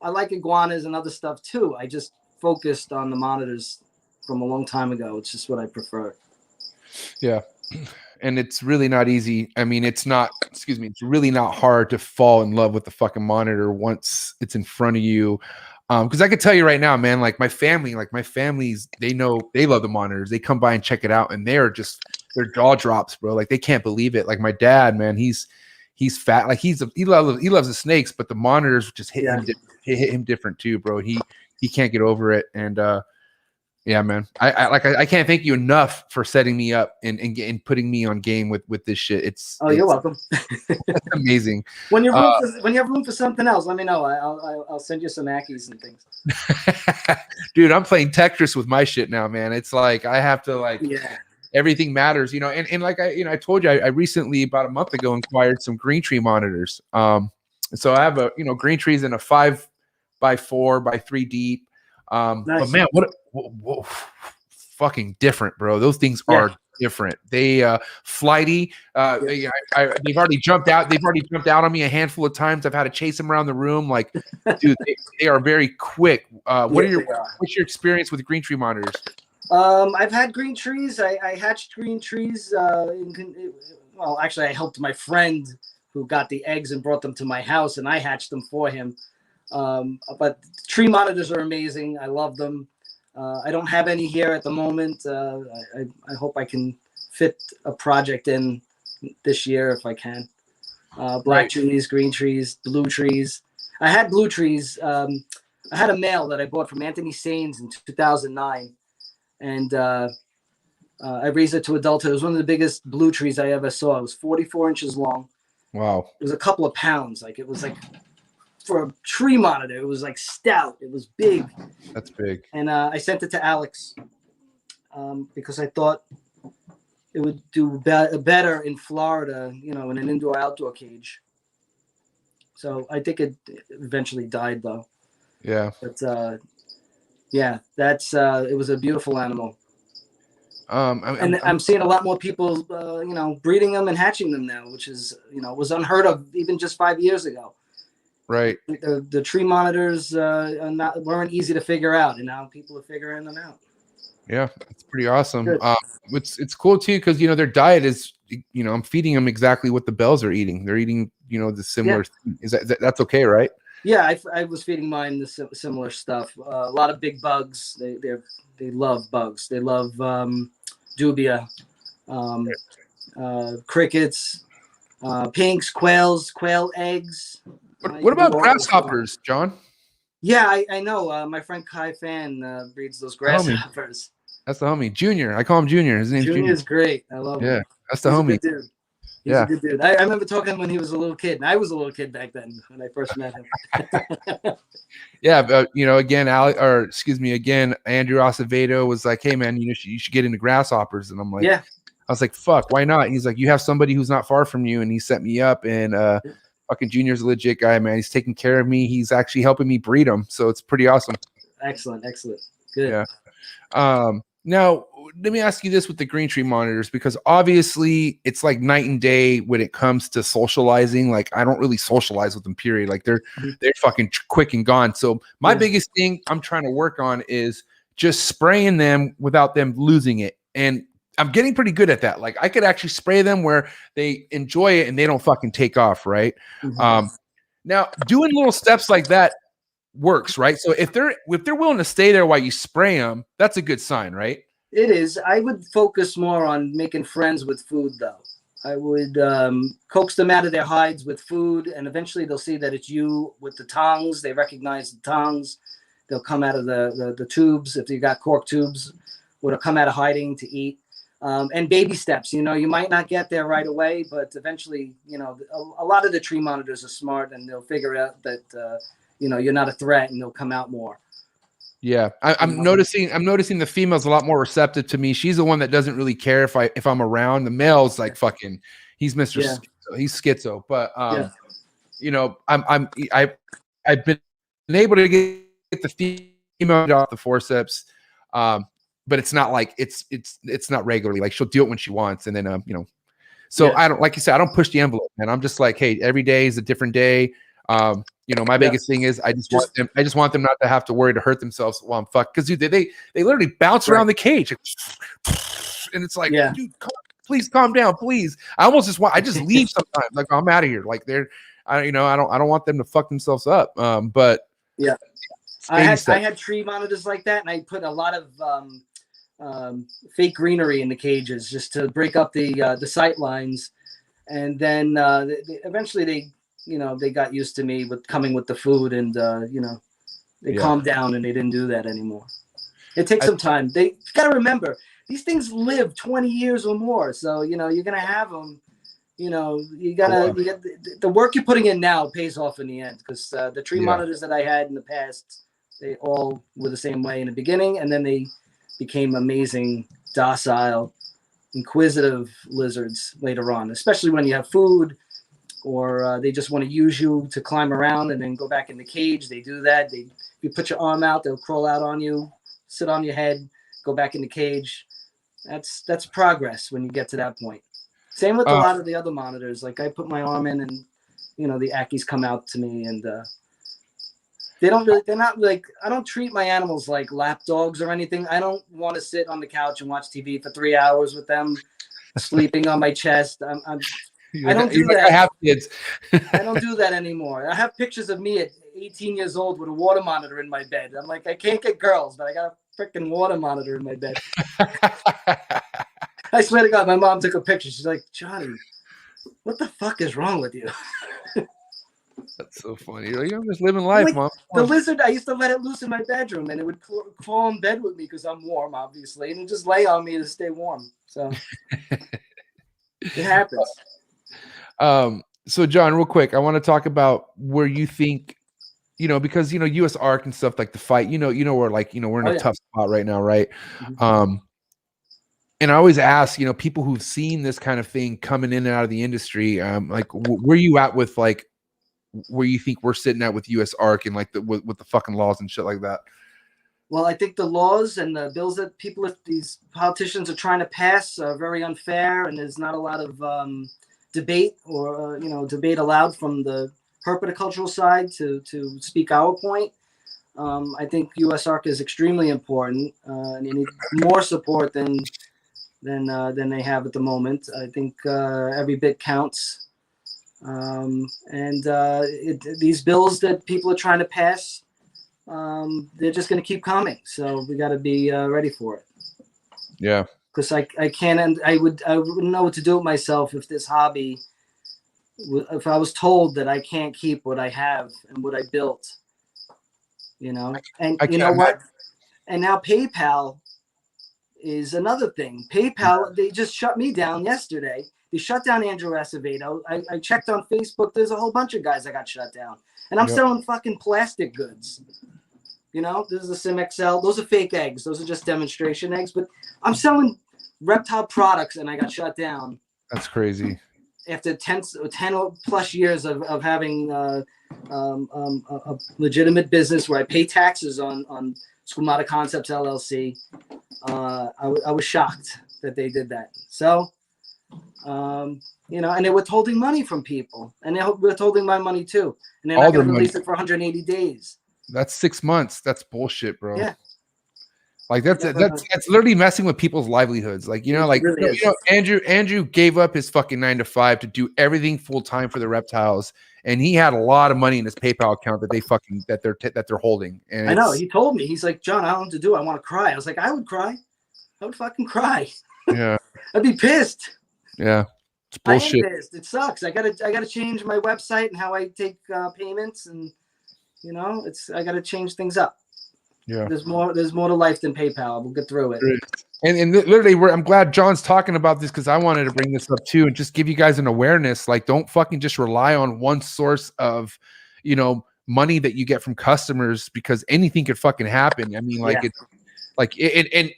I like iguanas and other stuff too. I just focused on the monitors from a long time ago. It's just what I prefer. Yeah. And it's really not easy. I mean, it's really not hard to fall in love with the fucking monitor once it's in front of you. Because I could tell you right now, man, like my family's, they love the monitors. They come by and check it out, and their jaw drops, bro. Like they can't believe it. Like my dad, man, he's he's fat. Like he loves the snakes, but the monitors just hit him different too, bro. He can't get over it. And yeah, man, I can't thank you enough for setting me up and putting me on game with this shit. You're welcome. It's amazing. When you have room for something else, let me know. I'll send you some Ackies and things. Dude, I'm playing Tetris with my shit now, man. It's like I have to everything matters, you know. And like I told you, I recently about a month ago acquired some Greentree monitors. So I have a Greentree's in a 5x4x3 deep. Nice. But man, what fucking different, bro. Those things are different. They flighty. They've already jumped out. They've already jumped out on me a handful of times. I've had to chase them around the room. Like, dude, they are very quick. What's your experience with Greentree monitors? I've had Greentrees. I hatched Greentrees. Well, actually, I helped my friend who got the eggs and brought them to my house, and I hatched them for him. But tree monitors are amazing. I love them. I don't have any here at the moment. I hope I can fit a project in this year if I can. Black trees, green trees, blue trees. I had blue trees. I had a male that I bought from Anthony Sains in 2009. And I raised it to adulthood. It was one of the biggest blue trees I ever saw. It was 44 inches long. Wow. It was a couple of pounds. Like it was like for a tree monitor, it was like stout. It was big. That's big. And I sent it to Alex because I thought it would do better in Florida, in an indoor-outdoor cage. So I think it eventually died, though. Yeah. But yeah, it was a beautiful animal. I'm seeing a lot more people, breeding them and hatching them now, which is, was unheard of even just 5 years ago. Right. The tree monitors weren't easy to figure out, and now people are figuring them out. Yeah, it's pretty awesome. It's cool too because their diet is, I'm feeding them exactly what the bells are eating. They're eating, the similar. Yeah. Is that's okay, right? Yeah, I was feeding mine the similar stuff. A lot of big bugs. They love bugs. They love dubia, crickets, pinks, quail eggs. What about grasshoppers, John? Yeah, I know. My friend Kai Fan breeds those grasshoppers. That's the homie. Junior. I call him Junior. His name's Junior. Junior's great. I love him. Yeah, that's the homie. He's a good dude. He's a good dude. I remember talking to him when he was a little kid, and I was a little kid back then when I first met him. Yeah, but again, Andrew Acevedo was like, "Hey, man, you should get into grasshoppers," and I'm like, "Yeah." I was like, "Fuck, why not?" He's like, "You have somebody who's not far from you," and he set me up. And fucking Junior's a legit guy, man. He's taking care of me. He's actually helping me breed them, so it's pretty awesome. Excellent, good. Yeah. Now, let me ask you this with the Greentree monitors, because obviously it's like night and day when it comes to socializing. Like I don't really socialize with them, period. Like they're fucking quick and gone. So my biggest thing I'm trying to work on is just spraying them without them losing it. And I'm getting pretty good at that. Like I could actually spray them where they enjoy it and they don't fucking take off, right? Mm-hmm. Now doing little steps like that works, right? So if they're willing to stay there while you spray them, that's a good sign, right? It is. I would focus more on making friends with food, though. I would coax them out of their hides with food, and eventually they'll see that it's you with the tongs. They recognize the tongs. They'll come out of the tubes if you got cork tubes, or they'll come out of hiding to eat. And baby steps. You might not get there right away, but eventually, a lot of the tree monitors are smart, and they'll figure out that you're not a threat, and they'll come out more. Yeah, I'm noticing the female's a lot more receptive to me. She's the one that doesn't really care if I'm around. The male's like fucking, he's Mr. Schizo. He's schizo. But I've been able to get the female off the forceps, but it's not like it's not regularly. Like she'll do it when she wants, and then So I don't, like you said, I don't push the envelope, man. I'm just like, hey, every day is a different day. My biggest thing is I just want them not to have to worry to hurt themselves while I'm fucked. Because they literally bounce around the cage, and it's like, dude, please calm down, please. I just leave sometimes. Like I'm out of here. Like I don't want them to fuck themselves up. But yeah, I had tree monitors like that, and I put a lot of fake greenery in the cages just to break up the sight lines. And then eventually they got used to me with coming with the food, and they calmed down and they didn't do that anymore. It takes some time. You got to remember, these things live 20 years or more. So, you're going to have them, you get the work you're putting in now pays off in the end, because the tree monitors that I had in the past, they all were the same way in the beginning. And then they became amazing, docile, inquisitive lizards later on, especially when you have food, or they just want to use you to climb around and then go back in the cage. They do that. You put your arm out, they'll crawl out on you, sit on your head, go back in the cage. That's progress when you get to that point. Same with a lot of the other monitors. Like I put my arm in, and the Ackies come out to me, and they're not like, I don't treat my animals like lap dogs or anything. I don't want to sit on the couch and watch TV for 3 hours with them sleeping on my chest. I don't do that. I have kids. I don't do that anymore. I have pictures of me at 18 years old with a water monitor in my bed. I'm like, I can't get girls, but I got a freaking water monitor in my bed. I swear to God, my mom took a picture. She's like, Johnny, what the fuck is wrong with you? That's so funny. I'm just living life, like, Mom. The lizard, I used to let it loose in my bedroom, and it would crawl in bed with me because I'm warm, obviously, and it just lay on me to stay warm. So it happens. So John, real quick, I want to talk about where you think, because US Arc and stuff, like the fight, we're like, we're in a tough spot right now, right? Mm-hmm. And I always ask, people who've seen this kind of thing coming in and out of the industry, like where you at with like where you think we're sitting at with US Arc and like with the fucking laws and shit like that? Well, I think the laws and the bills that these politicians are trying to pass are very unfair, and there's not a lot of debate or debate allowed from the herpetocultural side to speak our point. I think US Arc is extremely important, and they need more support than they have at the moment. I think every bit counts, these bills that people are trying to pass, they're just going to keep coming. So we got to be ready for it. Yeah. Because I can't, and I wouldn't know what to do with myself if this hobby, if I was told that I can't keep what I have and what I built, and you know what? And now PayPal is another thing. PayPal, they just shut me down yesterday. They shut down Andrew Acevedo. I checked on Facebook. There's a whole bunch of guys that got shut down, and I'm selling fucking plastic goods. This is a Sim XL. Those are fake eggs. Those are just demonstration eggs. But I'm selling Reptile products, and I got shut down. That's crazy. After 10 plus years of having a legitimate business where I pay taxes on Squamata Concepts LLC, I was shocked that they did that. So, and they were withholding money from people, and they were withholding my money too. And they're not going to release it for 180 days. That's 6 months. That's bullshit, bro. Yeah. Like that's literally messing with people's livelihoods. Like, really Andrew gave up his fucking 9 to 5 to do everything full time for the reptiles. And he had a lot of money in his PayPal account that they're holding. And I know. He told me, he's like, John, I don't know what to do. I want to cry. I was like, I would cry. I would fucking cry. Yeah. I'd be pissed. Yeah. It's bullshit. I am pissed. It sucks. I gotta change my website and how I take payments, and I gotta change things up. Yeah. There's more to life than PayPal. We'll get through it. And literally, I'm glad John's talking about this, because I wanted to bring this up too and just give you guys an awareness. Like, don't fucking just rely on one source of, money that you get from customers, because anything could fucking happen. I mean,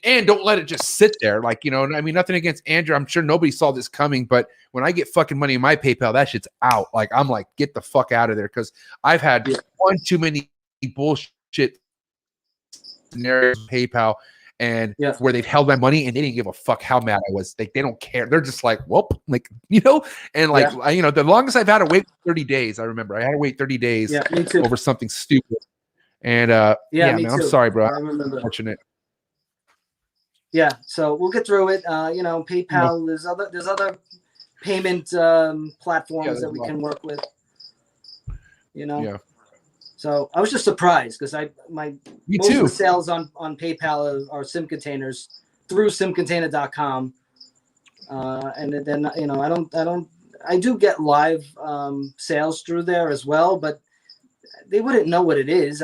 and don't let it just sit there. Like, I mean, nothing against Andrew. I'm sure nobody saw this coming, but when I get fucking money in my PayPal, that shit's out. Like, I'm like, get the fuck out of there. Cause I've had one too many bullshit scenarios with PayPal, and where they've held my money and they didn't give a fuck how mad I was. Like, they don't care. They're just like, whoop, like, and like, the longest I've had to wait 30 days. I remember I had to wait 30 days over something stupid. And man, I'm sorry, bro. I remember. Unfortunate. Yeah, so we'll get through it. PayPal. There's other payment platforms that we can work with. Yeah. So I was just surprised, because most of the sales on PayPal are SIM containers through simcontainer.com, and then I I do get live sales through there as well, but they wouldn't know what it is.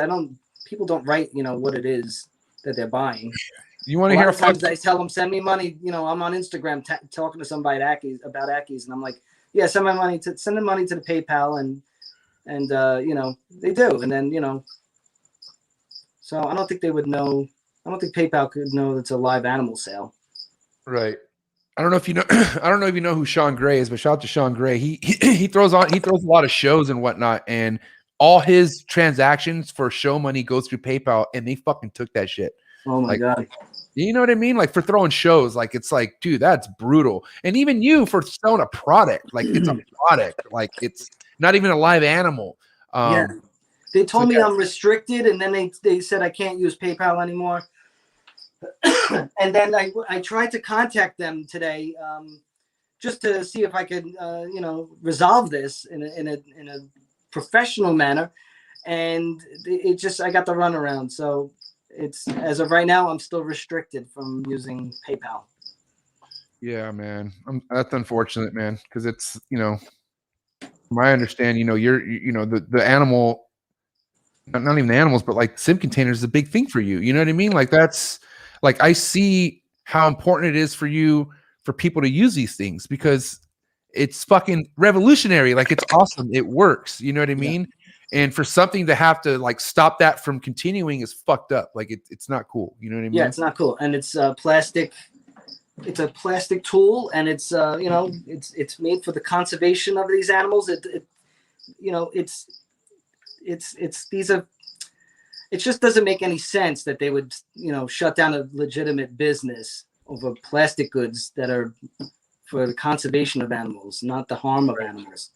People don't write, what it is that they're buying. You want A to lot hear of times I tell them, send me money. I'm on Instagram talking to somebody about Ackies, and I'm like, yeah, send the money to the PayPal, and they do, and then so I don't think they would know. I don't think PayPal could know it's a live animal sale. Right. I don't know if you know. I don't know if you know who Sean Gray is, but shout out to Sean Gray. He throws a lot of shows and whatnot, and all his transactions for show money goes through PayPal, and they fucking took that shit. Oh my god. You know what I mean? Like for throwing shows, like it's like, dude, that's brutal. And even you for selling a product, like it's a product, like it's not even a live animal. Yeah. They told me I'm restricted, and then they said I can't use PayPal anymore. And then I tried to contact them today, just to see if I could, resolve this in a professional manner. And I got the runaround. So it's, as of right now, I'm still restricted from using PayPal. Yeah, man. That's unfortunate, man. Cause it's, from my understanding, you're the animal, not even the animals, but like sim containers is a big thing for you. You know what I mean? Like that's like, I see how important it is for you, for people to use these things, because it's fucking revolutionary. Like it's awesome. It works. You know what I mean? And for something to have to like stop that from continuing is fucked up. Like it's not cool. You know what I mean? Yeah, it's not cool. And it's plastic. It's a plastic tool, and it's it's made for the conservation of these animals. It just doesn't make any sense that they would shut down a legitimate business over plastic goods that are for the conservation of animals, not the harm of animals.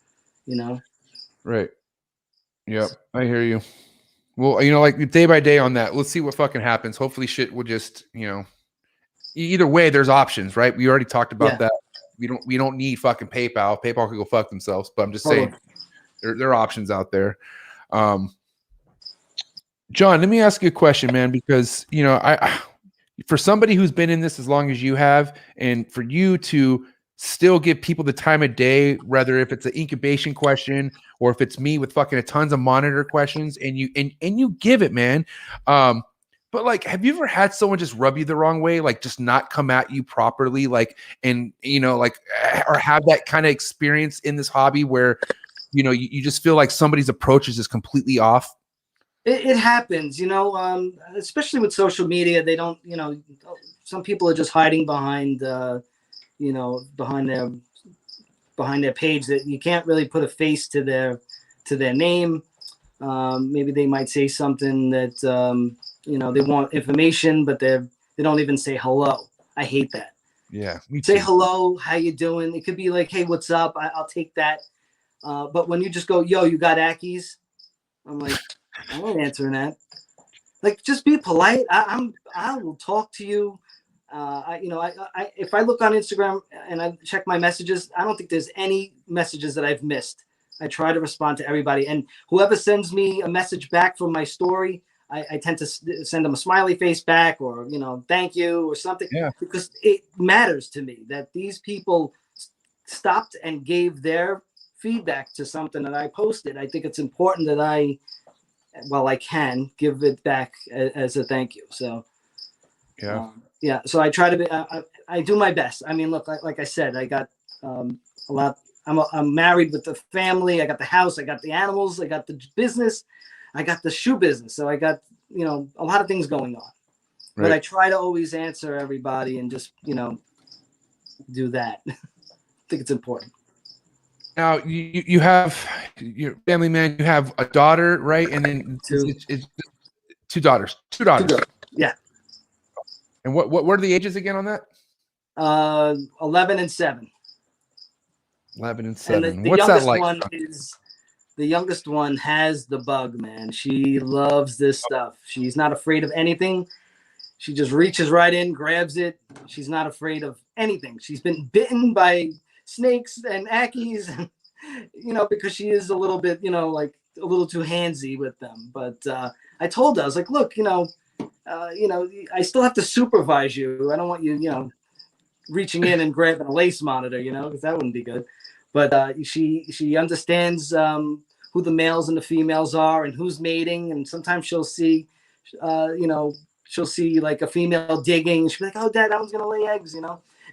Right. Yep, I hear you. Well, like day by day on that. Let's see what fucking happens. Hopefully shit will just, either way, there's options, right? We already talked about that. We don't need fucking PayPal. PayPal could go fuck themselves, but I'm just saying there are options out there. John, let me ask you a question, man, because I for somebody who's been in this as long as you have, and for you to still give people the time of day, whether if it's an incubation question or if it's me with fucking tons of monitor questions, and you give it, man. But like, have you ever had someone just rub you the wrong way, like just not come at you properly, like, and like, or have that kind of experience in this hobby where you just feel like somebody's approach is just completely off? It happens, especially with social media. They don't, some people are just hiding behind behind their page, that you can't really put a face to their name. Maybe they might say something that they want information, but they don't even say hello. I hate that. Yeah. Say hello, how you doing? It could be like, hey, what's up? I'll take that. But when you just go, yo, you got Ackies? I'm like, I'm not answering that. Like, just be polite. I will talk to you. If I look on Instagram and I check my messages, I don't think there's any messages that I've missed. I try to respond to everybody, and whoever sends me a message back from my story, I tend to send them a smiley face back, or thank you or something. Yeah. Because it matters to me that these people stopped and gave their feedback to something that I posted. I think it's important that I can give it back as a thank you. So yeah. So I try to be. I do my best. I mean, look, like I said, I got a lot. I'm married with the family. I got the house. I got the animals. I got the business. I got the shoe business. So I got a lot of things going on. Right. But I try to always answer everybody and just do that. I think it's important. Now you have your family, man. You have a daughter, right? And then it's two daughters. Two daughters. Yeah. And what are the ages again on that? 11 and 7. 11 and 7. And the What's that like? The youngest one has the bug, man. She loves this stuff. She's not afraid of anything. She just reaches right in, grabs it. She's not afraid of anything. She's been bitten by snakes and Ackies, because she is a little bit, like a little too handsy with them. But I told her, I was like, look, I still have to supervise you. I don't want you, reaching in and grabbing a lace monitor, because that wouldn't be good. but she understands who the males and the females are and who's mating. And sometimes she'll see, she'll see like a female digging. She'll be like, "Oh, Dad, that one's gonna lay eggs,"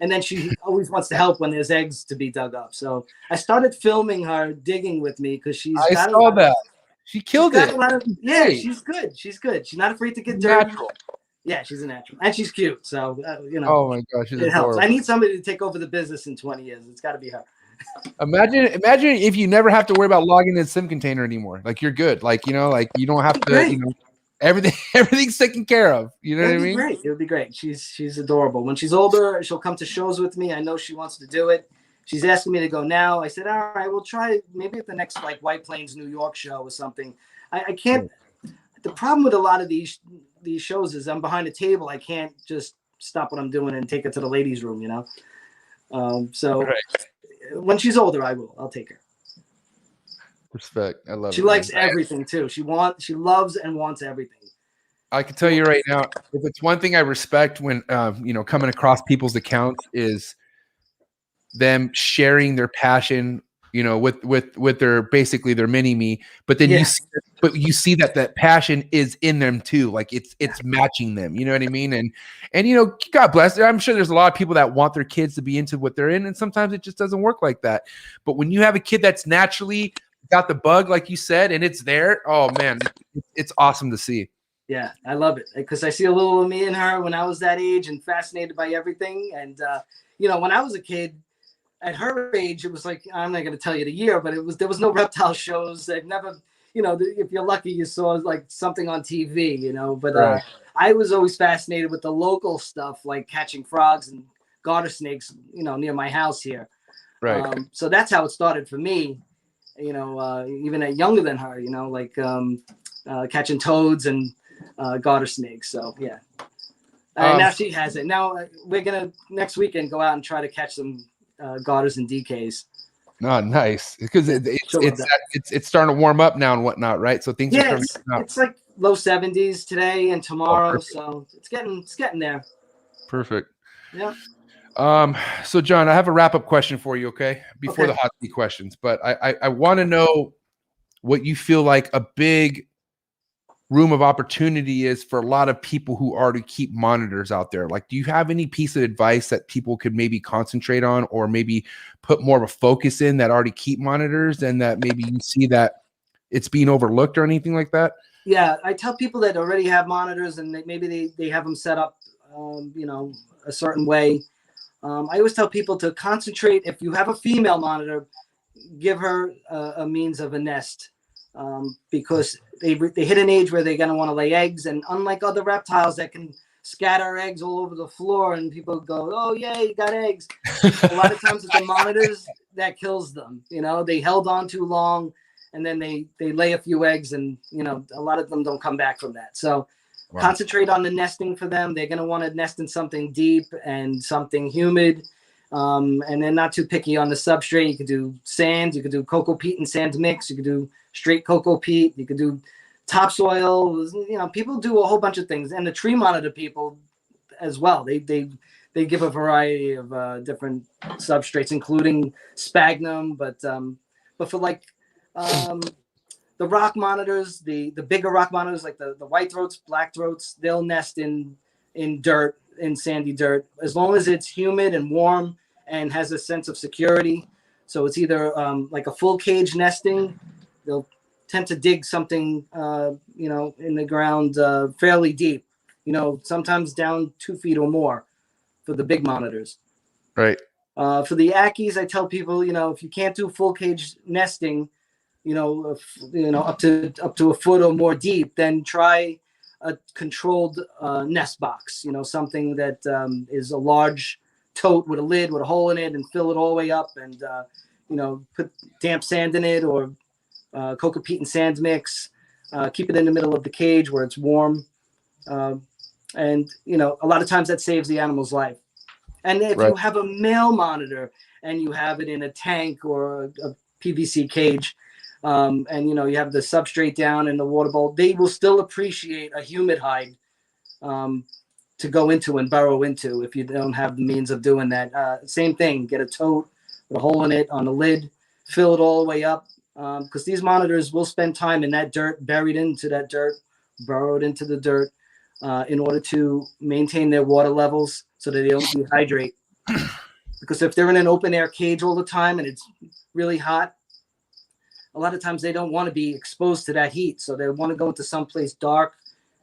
And then she always wants to help when there's eggs to be dug up. So I started filming her digging with me because I saw that. She killed it. Yeah, she's good. She's good. She's not afraid to get dirty. Natural. Yeah, she's a natural, and she's cute. So Oh my gosh, she's it helps. adorable. I need somebody to take over the business in 20 years. It's got to be her. Imagine if you never have to worry about logging in the sim container anymore. Like you're good. Like you don't have to. Everything's taken care of. You know what I mean? Great. It would be great. She's adorable. When she's older, she'll come to shows with me. I know she wants to do it. She's asking me to go now. I said, all right, we'll try maybe at the next like White Plains, New York show or something. I can't. The problem with a lot of these shows is I'm behind a table. I can't just stop what I'm doing and take her to the ladies' room. So when she's older, I'll take her. Respect. I love it. She likes everything too. She loves and wants everything. I can tell you right now, if it's one thing I respect when coming across people's accounts is them sharing their passion, with their basically their mini me, but then you see that passion is in them too. Like it's matching them. You know what I mean? And God bless. I'm sure there's a lot of people that want their kids to be into what they're in, and sometimes it just doesn't work like that. But when you have a kid that's naturally got the bug, like you said, and it's there, oh man, it's awesome to see. Yeah, I love it because I see a little of me in her when I was that age and fascinated by everything. And when I was a kid, at her age, it was like, I'm not going to tell you the year, but there was no reptile shows. I've never, if you're lucky, you saw like something on TV, but right. I was always fascinated with the local stuff, like catching frogs and garter snakes, near my house here. Right. So that's how it started for me, even at younger than her, like catching toads and garter snakes. So yeah. Now she has it. Now we're going to next weekend go out and try to catch some garters and DKs. Oh, nice. Because it's starting to warm up now and whatnot, right? So things are starting to come out. It's like low 70s today and tomorrow, so it's getting there. Perfect. Yeah. So John, I have a wrap-up question for you, okay? Before the hot seat questions, but I want to know what you feel like a big room of opportunity is for a lot of people who already keep monitors out there. Like, do you have any piece of advice that people could maybe concentrate on or maybe put more of a focus in that already keep monitors and that maybe you see that it's being overlooked or anything like that? Yeah, I tell people that already have monitors and maybe they have them set up, a certain way. I always tell people to concentrate. If you have a female monitor, give her a means of a nest. Because they hit an age where they're going to want to lay eggs. And unlike other reptiles that can scatter eggs all over the floor and people go, oh, yeah, you got eggs. A lot of times with the monitors, that kills them. They held on too long and then they lay a few eggs and, a lot of them don't come back from that. So concentrate on the nesting for them. They're going to want to nest in something deep and something humid. And they're not too picky on the substrate. You could do sand, you could do cocoa peat and sand mix, you could do straight cocoa peat, you could do topsoil. People do a whole bunch of things, and the tree monitor people as well. They give a variety of different substrates, including sphagnum. But for like the rock monitors, the bigger rock monitors, like the white throats, black throats, they'll nest in dirt, in sandy dirt, as long as it's humid and warm and has a sense of security. So it's either like a full cage nesting. They'll tend to dig something, in the ground fairly deep, sometimes down 2 feet or more for the big monitors. Right. For the Ackies, I tell people, if you can't do full cage nesting, up to a foot or more deep, then try a controlled nest box, something that is a large tote with a lid with a hole in it and fill it all the way up and, put damp sand in it or cocoa peat and sand mix, keep it in the middle of the cage where it's warm. And, a lot of times that saves the animal's life. And if you have a male monitor and you have it in a tank or a PVC cage, and you have the substrate down in the water bowl, they will still appreciate a humid hide to go into and burrow into if you don't have the means of doing that. Same thing, get a tote, put a hole in it on the lid, fill it all the way up. Because these monitors will spend time in that dirt, buried into that dirt, burrowed into the dirt, in order to maintain their water levels so that they don't dehydrate. Because if they're in an open air cage all the time and it's really hot, a lot of times they don't want to be exposed to that heat. So they want to go into someplace dark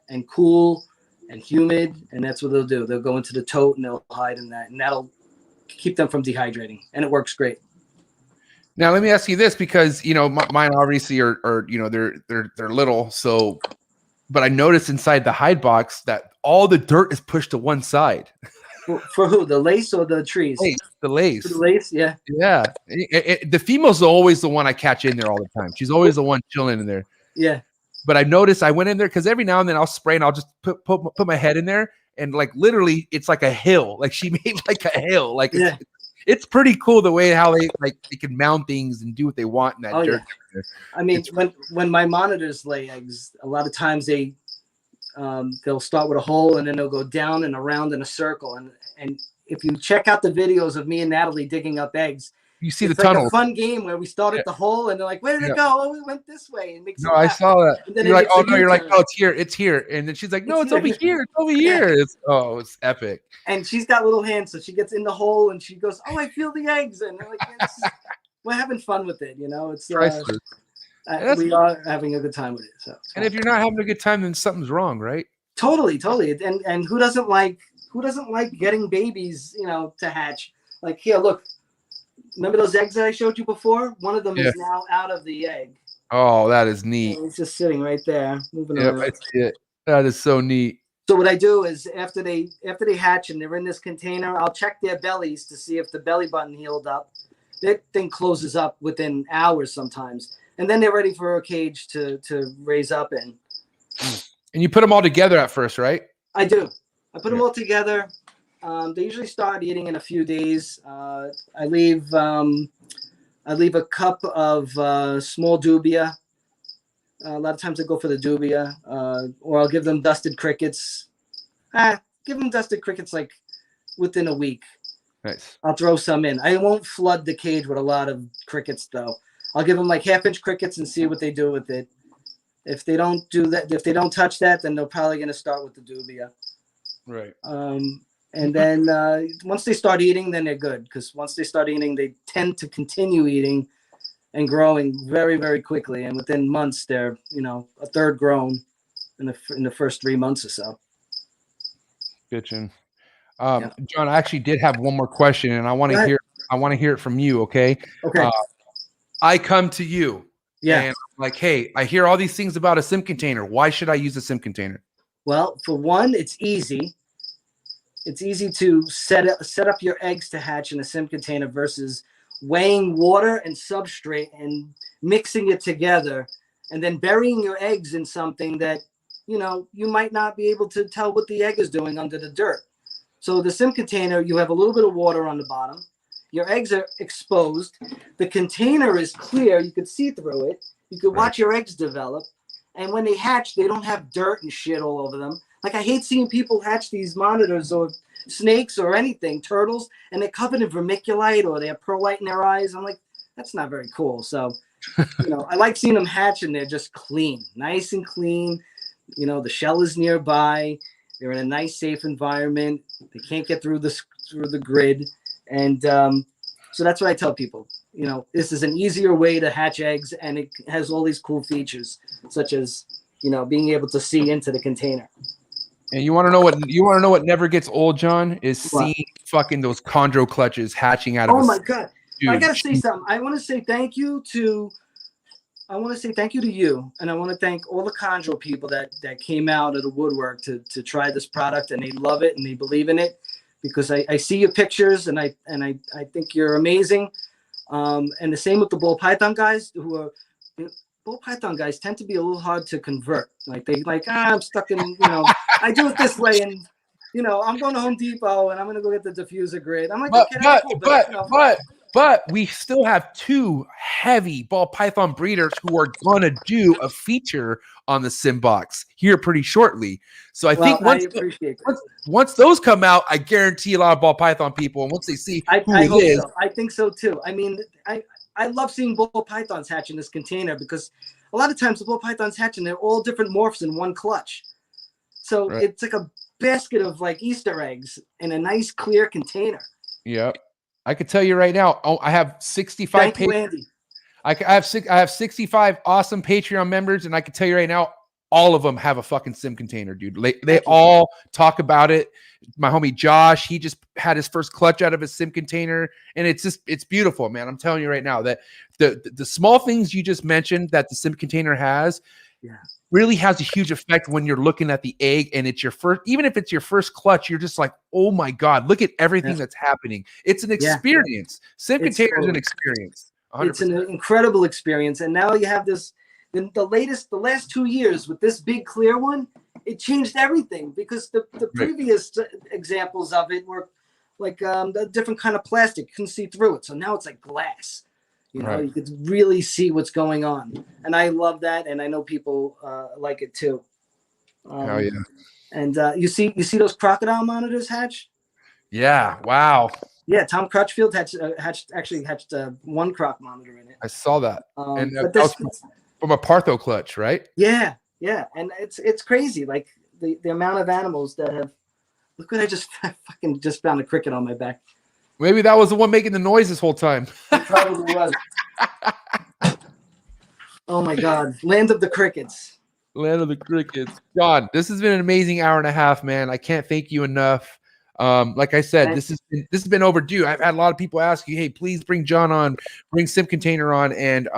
and cool and humid. And that's what they'll do. They'll go into the tote and they'll hide in that. And that'll keep them from dehydrating. And it works great. Now, let me ask you this, because, you know, mine obviously are, you know, they're little. So, but I noticed inside the hide box that all the dirt is pushed to one side. For who? The lace or the trees? The lace. The lace, yeah. Yeah. The female's always the one I catch in there all the time. She's always the one chilling in there. Yeah. But I noticed I went in there because every now and then I'll spray and I'll just put my head in there, and like literally it's like a hill. Like she made like a hill. Like it's pretty cool the way how they can mount things and do what they want in that dirt. Yeah. I mean, when my monitors lay eggs, a lot of times they'll start with a hole and then they'll go down and around in a circle. And if you check out the videos of me and Natalie digging up eggs, you see it's the like tunnel. a fun game where we start at the hole and they're like, where did it go? Oh, it went this way. And makes I saw that. You're like, oh no, you're like, oh, it's here. And then she's like, no, it's over here. It's over here. It's epic. And she's got little hands, so she gets in the hole and she goes, oh, I feel the eggs. And they're like, we're having fun with it, you know. It's we are having a good time with it. So and if you're not having a good time, then something's wrong, right? Totally. And who doesn't like getting babies, you know, to hatch? Like, here, look. Remember those eggs that I showed you before? One of them is now out of the egg. Oh, that is neat. And it's just sitting right there, moving around. I see it. That is so neat. So what I do is after they hatch and they're in this container, I'll check their bellies to see if the belly button healed up. That thing closes up within hours sometimes, and then they're ready for a cage to raise up in. And you put them all together at first, right? I do. I put them all together. They usually start eating in a few days. I leave a cup of small dubia. A lot of times I go for the dubia, or I'll give them dusted crickets. Give them dusted crickets like within a week. Nice. I'll throw some in. I won't flood the cage with a lot of crickets though. I'll give them like 1/2-inch crickets and see what they do with it. If they don't do that, if they don't touch that, then they're probably going to start with the dubia. Right. And then once they start eating, then they're good. Because once they start eating, they tend to continue eating and growing very, very quickly. And within months, they're, you know, a third grown in the first 3 months or so. Bitchin'. John, I actually did have one more question, and I want to hear it from you. Okay. Okay. I come to you. Yeah. And I'm like, hey, I hear all these things about a sim container. Why should I use a sim container? Well, for one, it's easy. It's easy to set up your eggs to hatch in a sim container versus weighing water and substrate and mixing it together and then burying your eggs in something that, you know, you might not be able to tell what the egg is doing under the dirt. So the sim container, you have a little bit of water on the bottom. Your eggs are exposed. The container is clear. You could see through it. You could watch your eggs develop. And when they hatch, they don't have dirt and shit all over them. Like, I hate seeing people hatch these monitors or snakes or anything, turtles, and they're covered in vermiculite or they have perlite in their eyes. I'm like, that's not very cool. So, you know, I like seeing them hatch and they're just clean, nice and clean. You know, the shell is nearby. They're in a nice, safe environment. They can't get through the grid. And so that's what I tell people. You know, this is an easier way to hatch eggs, and it has all these cool features, such as, you know, being able to see into the container. And you want to know what never gets old, John, is seeing fucking those chondro clutches hatching out of. Oh my god! Dude. I gotta say something. I want to say thank you to you, and I want to thank all the chondro people that came out of the woodwork to try this product, and they love it and they believe in it, because I see your pictures and I think you're amazing. And the same with the ball python guys, who are, ball python guys tend to be a little hard to convert. Like, I'm stuck in, you know, I do it this way, and, you know, I'm going to Home Depot and I'm going to go get the diffuser grid. I'm like, okay, But we still have 2 heavy ball python breeders who are going to do a feature on the Sim Box here pretty shortly. So I think once those come out, I guarantee a lot of ball python people, and once they see I who it hope is, so. I think so too. I mean, I love seeing ball pythons hatch in this container because a lot of times the ball pythons hatch and they're all different morphs in one clutch. So it's like a basket of like Easter eggs in a nice clear container. Yep. I could tell you right now, I have 65 Thank you, Andy. I have 65 awesome Patreon members, and I can tell you right now, all of them have a fucking sim container, dude. They all talk about it. My homie Josh, he just had his first clutch out of his sim container, and it's beautiful, man. I'm telling you right now that the small things you just mentioned that the sim container has, really has a huge effect when you're looking at the egg and it's your first, even if it's your first clutch, you're just like, oh my God, look at everything that's happening. It's an experience. Sim container is an experience. 100%. It's an incredible experience. And now you have this, the last 2 years with this big clear one, it changed everything because the previous examples of it were like a different kind of plastic. You couldn't see through it. So now it's like glass. You know, you could really see what's going on. And I love that. And I know people like it too. Hell yeah. And you see those crocodile monitors hatch? Yeah. Wow. Yeah. Tom Crutchfield hatched one croc monitor in it. I saw that. And but that was from a Partho clutch, right? Yeah. Yeah. And it's crazy. Like the amount of animals that have, look what I fucking just found a cricket on my back. Maybe that was the one making the noise this whole time. It probably was. Oh my God. Land of the crickets. Land of the crickets. John, this has been an amazing hour and a half, man. I can't thank you enough. Like I said, this has been overdue. I've had a lot of people ask you, hey, please bring John on, bring Sim Container on. And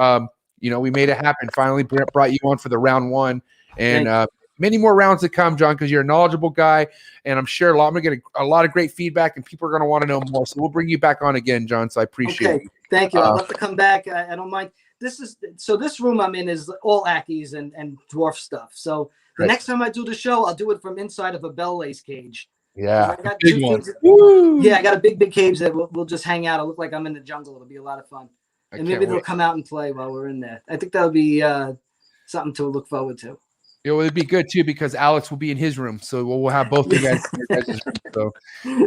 you know, we made it happen. Finally brought you on for the round 1. And many more rounds to come, John, because you're a knowledgeable guy, and I'm sure I'm going to get a lot of great feedback, and people are going to want to know more. So we'll bring you back on again, John. So I appreciate it. Thank you. I'd love to come back. I don't mind. This room I'm in is all Ackies and dwarf stuff. So the next time I do the show, I'll do it from inside of a bell lace cage. Yeah, I got big one. Yeah, I got a big cage that we'll just hang out. It'll look like I'm in the jungle. It'll be a lot of fun. And maybe they'll come out and play while we're in there. I think that'll be something to look forward to. It would be good too because Alex will be in his room, so we'll have both you guys in your guys' room. So,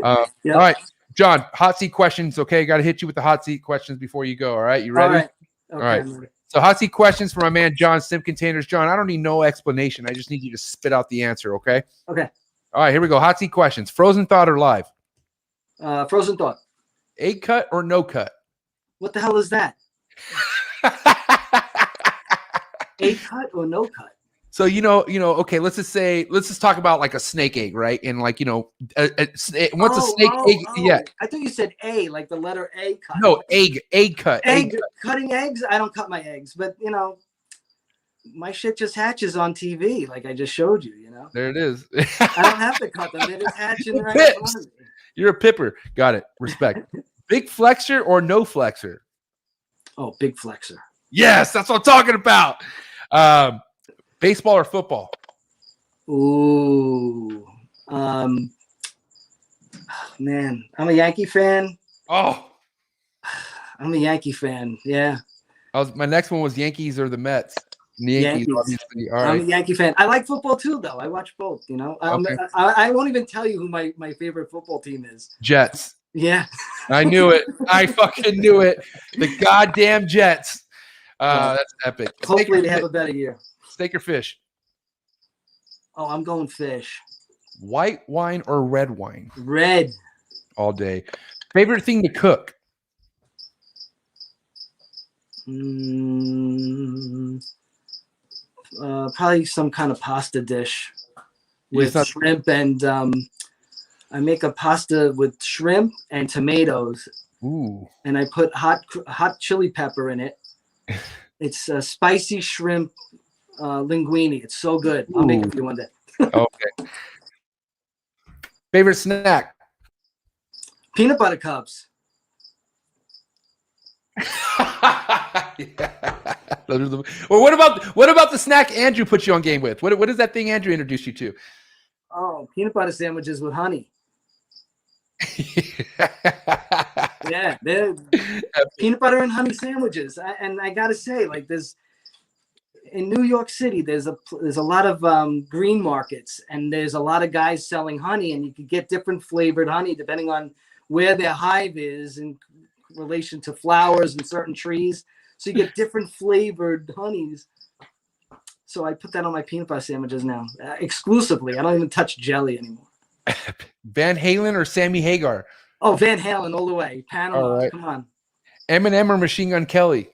all right, John, hot seat questions. Okay, got to hit you with the hot seat questions before you go. All right, you ready? All right. Okay, all right. So hot seat questions for my man John, Sim Containers. John, I don't need no explanation. I just need you to spit out the answer. Okay. Okay. All right, here we go. Hot seat questions. Frozen thought or live? Frozen thought. Egg cut or no cut? What the hell is that? Egg cut or no cut? So, okay, let's just talk about like a snake egg, right? And like, once a snake egg, yeah. I thought you said A, like the letter A cut. No, egg cut. Egg cut. Cutting eggs? I don't cut my eggs, but my shit just hatches on TV, like I just showed you, There it is. I don't have to cut them. They just hatch in right in front of me. You're a pipper. Got it. Respect. Big flexor or no flexor? Oh, big flexor. Yes, that's what I'm talking about. Baseball or football? Ooh. Man, I'm a Yankee fan. Oh. I'm a Yankee fan. Yeah. My next one was Yankees or the Mets. Yankees, obviously. All right. I'm a Yankee fan. I like football too, though. I watch both. Okay. I won't even tell you who my favorite football team is. Jets. Yeah. I knew it. I fucking knew it. The goddamn Jets. That's epic. Hopefully they have a better year. Steak or fish? Oh, I'm going fish. White wine or red wine? Red. All day. Favorite thing to cook? Probably some kind of pasta dish with shrimp and I make a pasta with shrimp and tomatoes. Ooh. And I put hot chili pepper in it. It's a spicy shrimp linguine. It's so good. I'll make it for you one day. Okay. Favorite snack? Peanut butter cups. Well, what about the snack Andrew put you on game with? What is that thing Andrew introduced you to? Oh, peanut butter sandwiches with honey. Yeah. Yeah, they're peanut butter and honey sandwiches. And I gotta say, like, in New York City, there's a lot of green markets, and there's a lot of guys selling honey, and you can get different flavored honey depending on where their hive is in relation to flowers and certain trees. So you get different flavored honeys. So I put that on my peanut butter sandwiches now, exclusively. I don't even touch jelly anymore. Van Halen or Sammy Hagar? Oh, Van Halen all the way. Panama, All right. come on. Eminem or Machine Gun Kelly?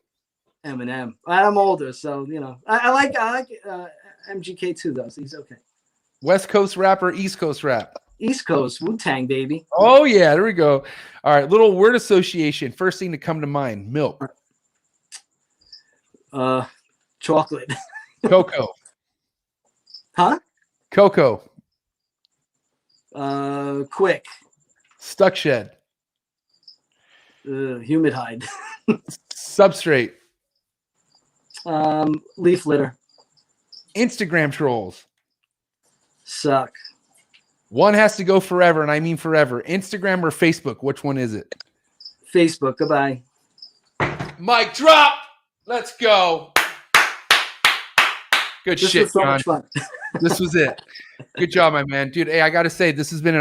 Eminem. I'm older, so you know. I like MGK too, though. So he's okay. West Coast rap or East Coast rap? East Coast, Wu-Tang, baby. Oh yeah, there we go. All right, little word association. First thing to come to mind: milk, Chocolate. cocoa, Huh? cocoa, Quick. stuck shed, Humid hide. substrate, Leaf litter. Instagram trolls. Suck. One has to go forever, and I mean forever. Instagram or Facebook? Which one is it? Facebook. Goodbye. Mic drop. Let's go. Good This shit, was so John. much fun. This was it. Good job, my man, dude. Hey, I gotta say, this has been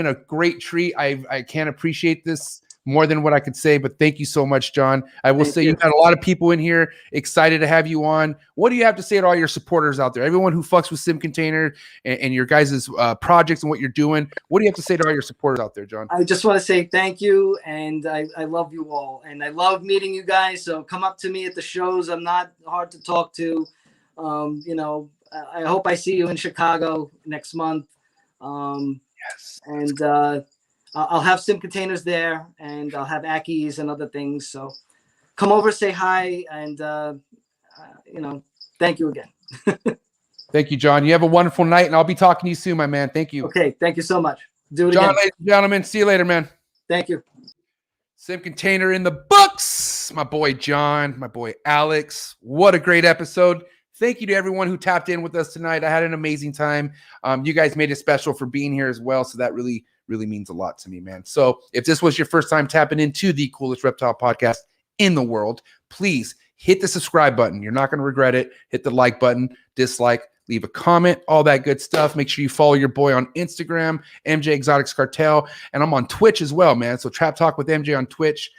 a great treat. I can't appreciate this more than what I could say, but thank you so much, John. I will say you've got a lot of people in here excited to have you on. What do you have to say to all your supporters out there? Everyone who fucks with Sim Container and your guys' projects and what you're doing. What do you have to say to all your supporters out there, John? I just want to say thank you, and I love you all, and I love meeting you guys. So come up to me at the shows. I'm not hard to talk to. You know, I hope I see you in Chicago next month. Yes. And I'll have Sim Containers there, and I'll have Ackies and other things. So come over, say hi, and you know, thank you again. Thank you, John. You have a wonderful night, and I'll be talking to you soon, my man. Thank you. Okay, thank you so much. Do it John, again. ladies and gentlemen, see you later, man. Thank you. Sim Container in the books. My boy John, my boy Alex. What a great episode. Thank you to everyone who tapped in with us tonight. I had an amazing time. You guys made it special for being here as well. So that really means a lot to me, man. So if this was your first time tapping into the coolest reptile podcast in the world, please hit the subscribe button. You're not going to regret it. Hit the like button, dislike, leave a comment, all that good stuff. Make sure you follow your boy on Instagram, mjexoticscartal. And I'm on Twitch as well, man. So Trap Talk with MJ on Twitch.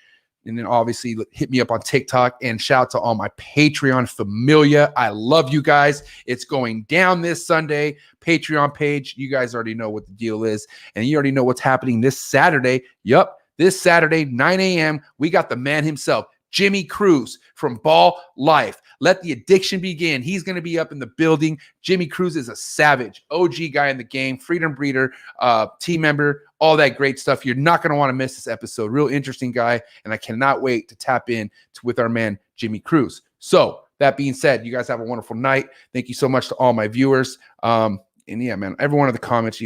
And then obviously hit me up on TikTok, and shout out to all my Patreon familia. I love you guys. It's going down this Sunday. Patreon page. You guys already know what the deal is. And you already know what's happening this Saturday. Yup. This Saturday, 9 a.m., we got the man himself, Jimmy Cruz from Ball Life. Let the addiction begin. He's going to be up in the building. Jimmy Cruz is a savage, OG guy in the game, freedom breeder, team member, all that great stuff. You're not going to want to miss this episode. Real interesting guy, and I cannot wait to tap in with our man, Jimmy Cruz. So that being said, you guys have a wonderful night. Thank you so much to all my viewers. And yeah, man, every one of the comments you guys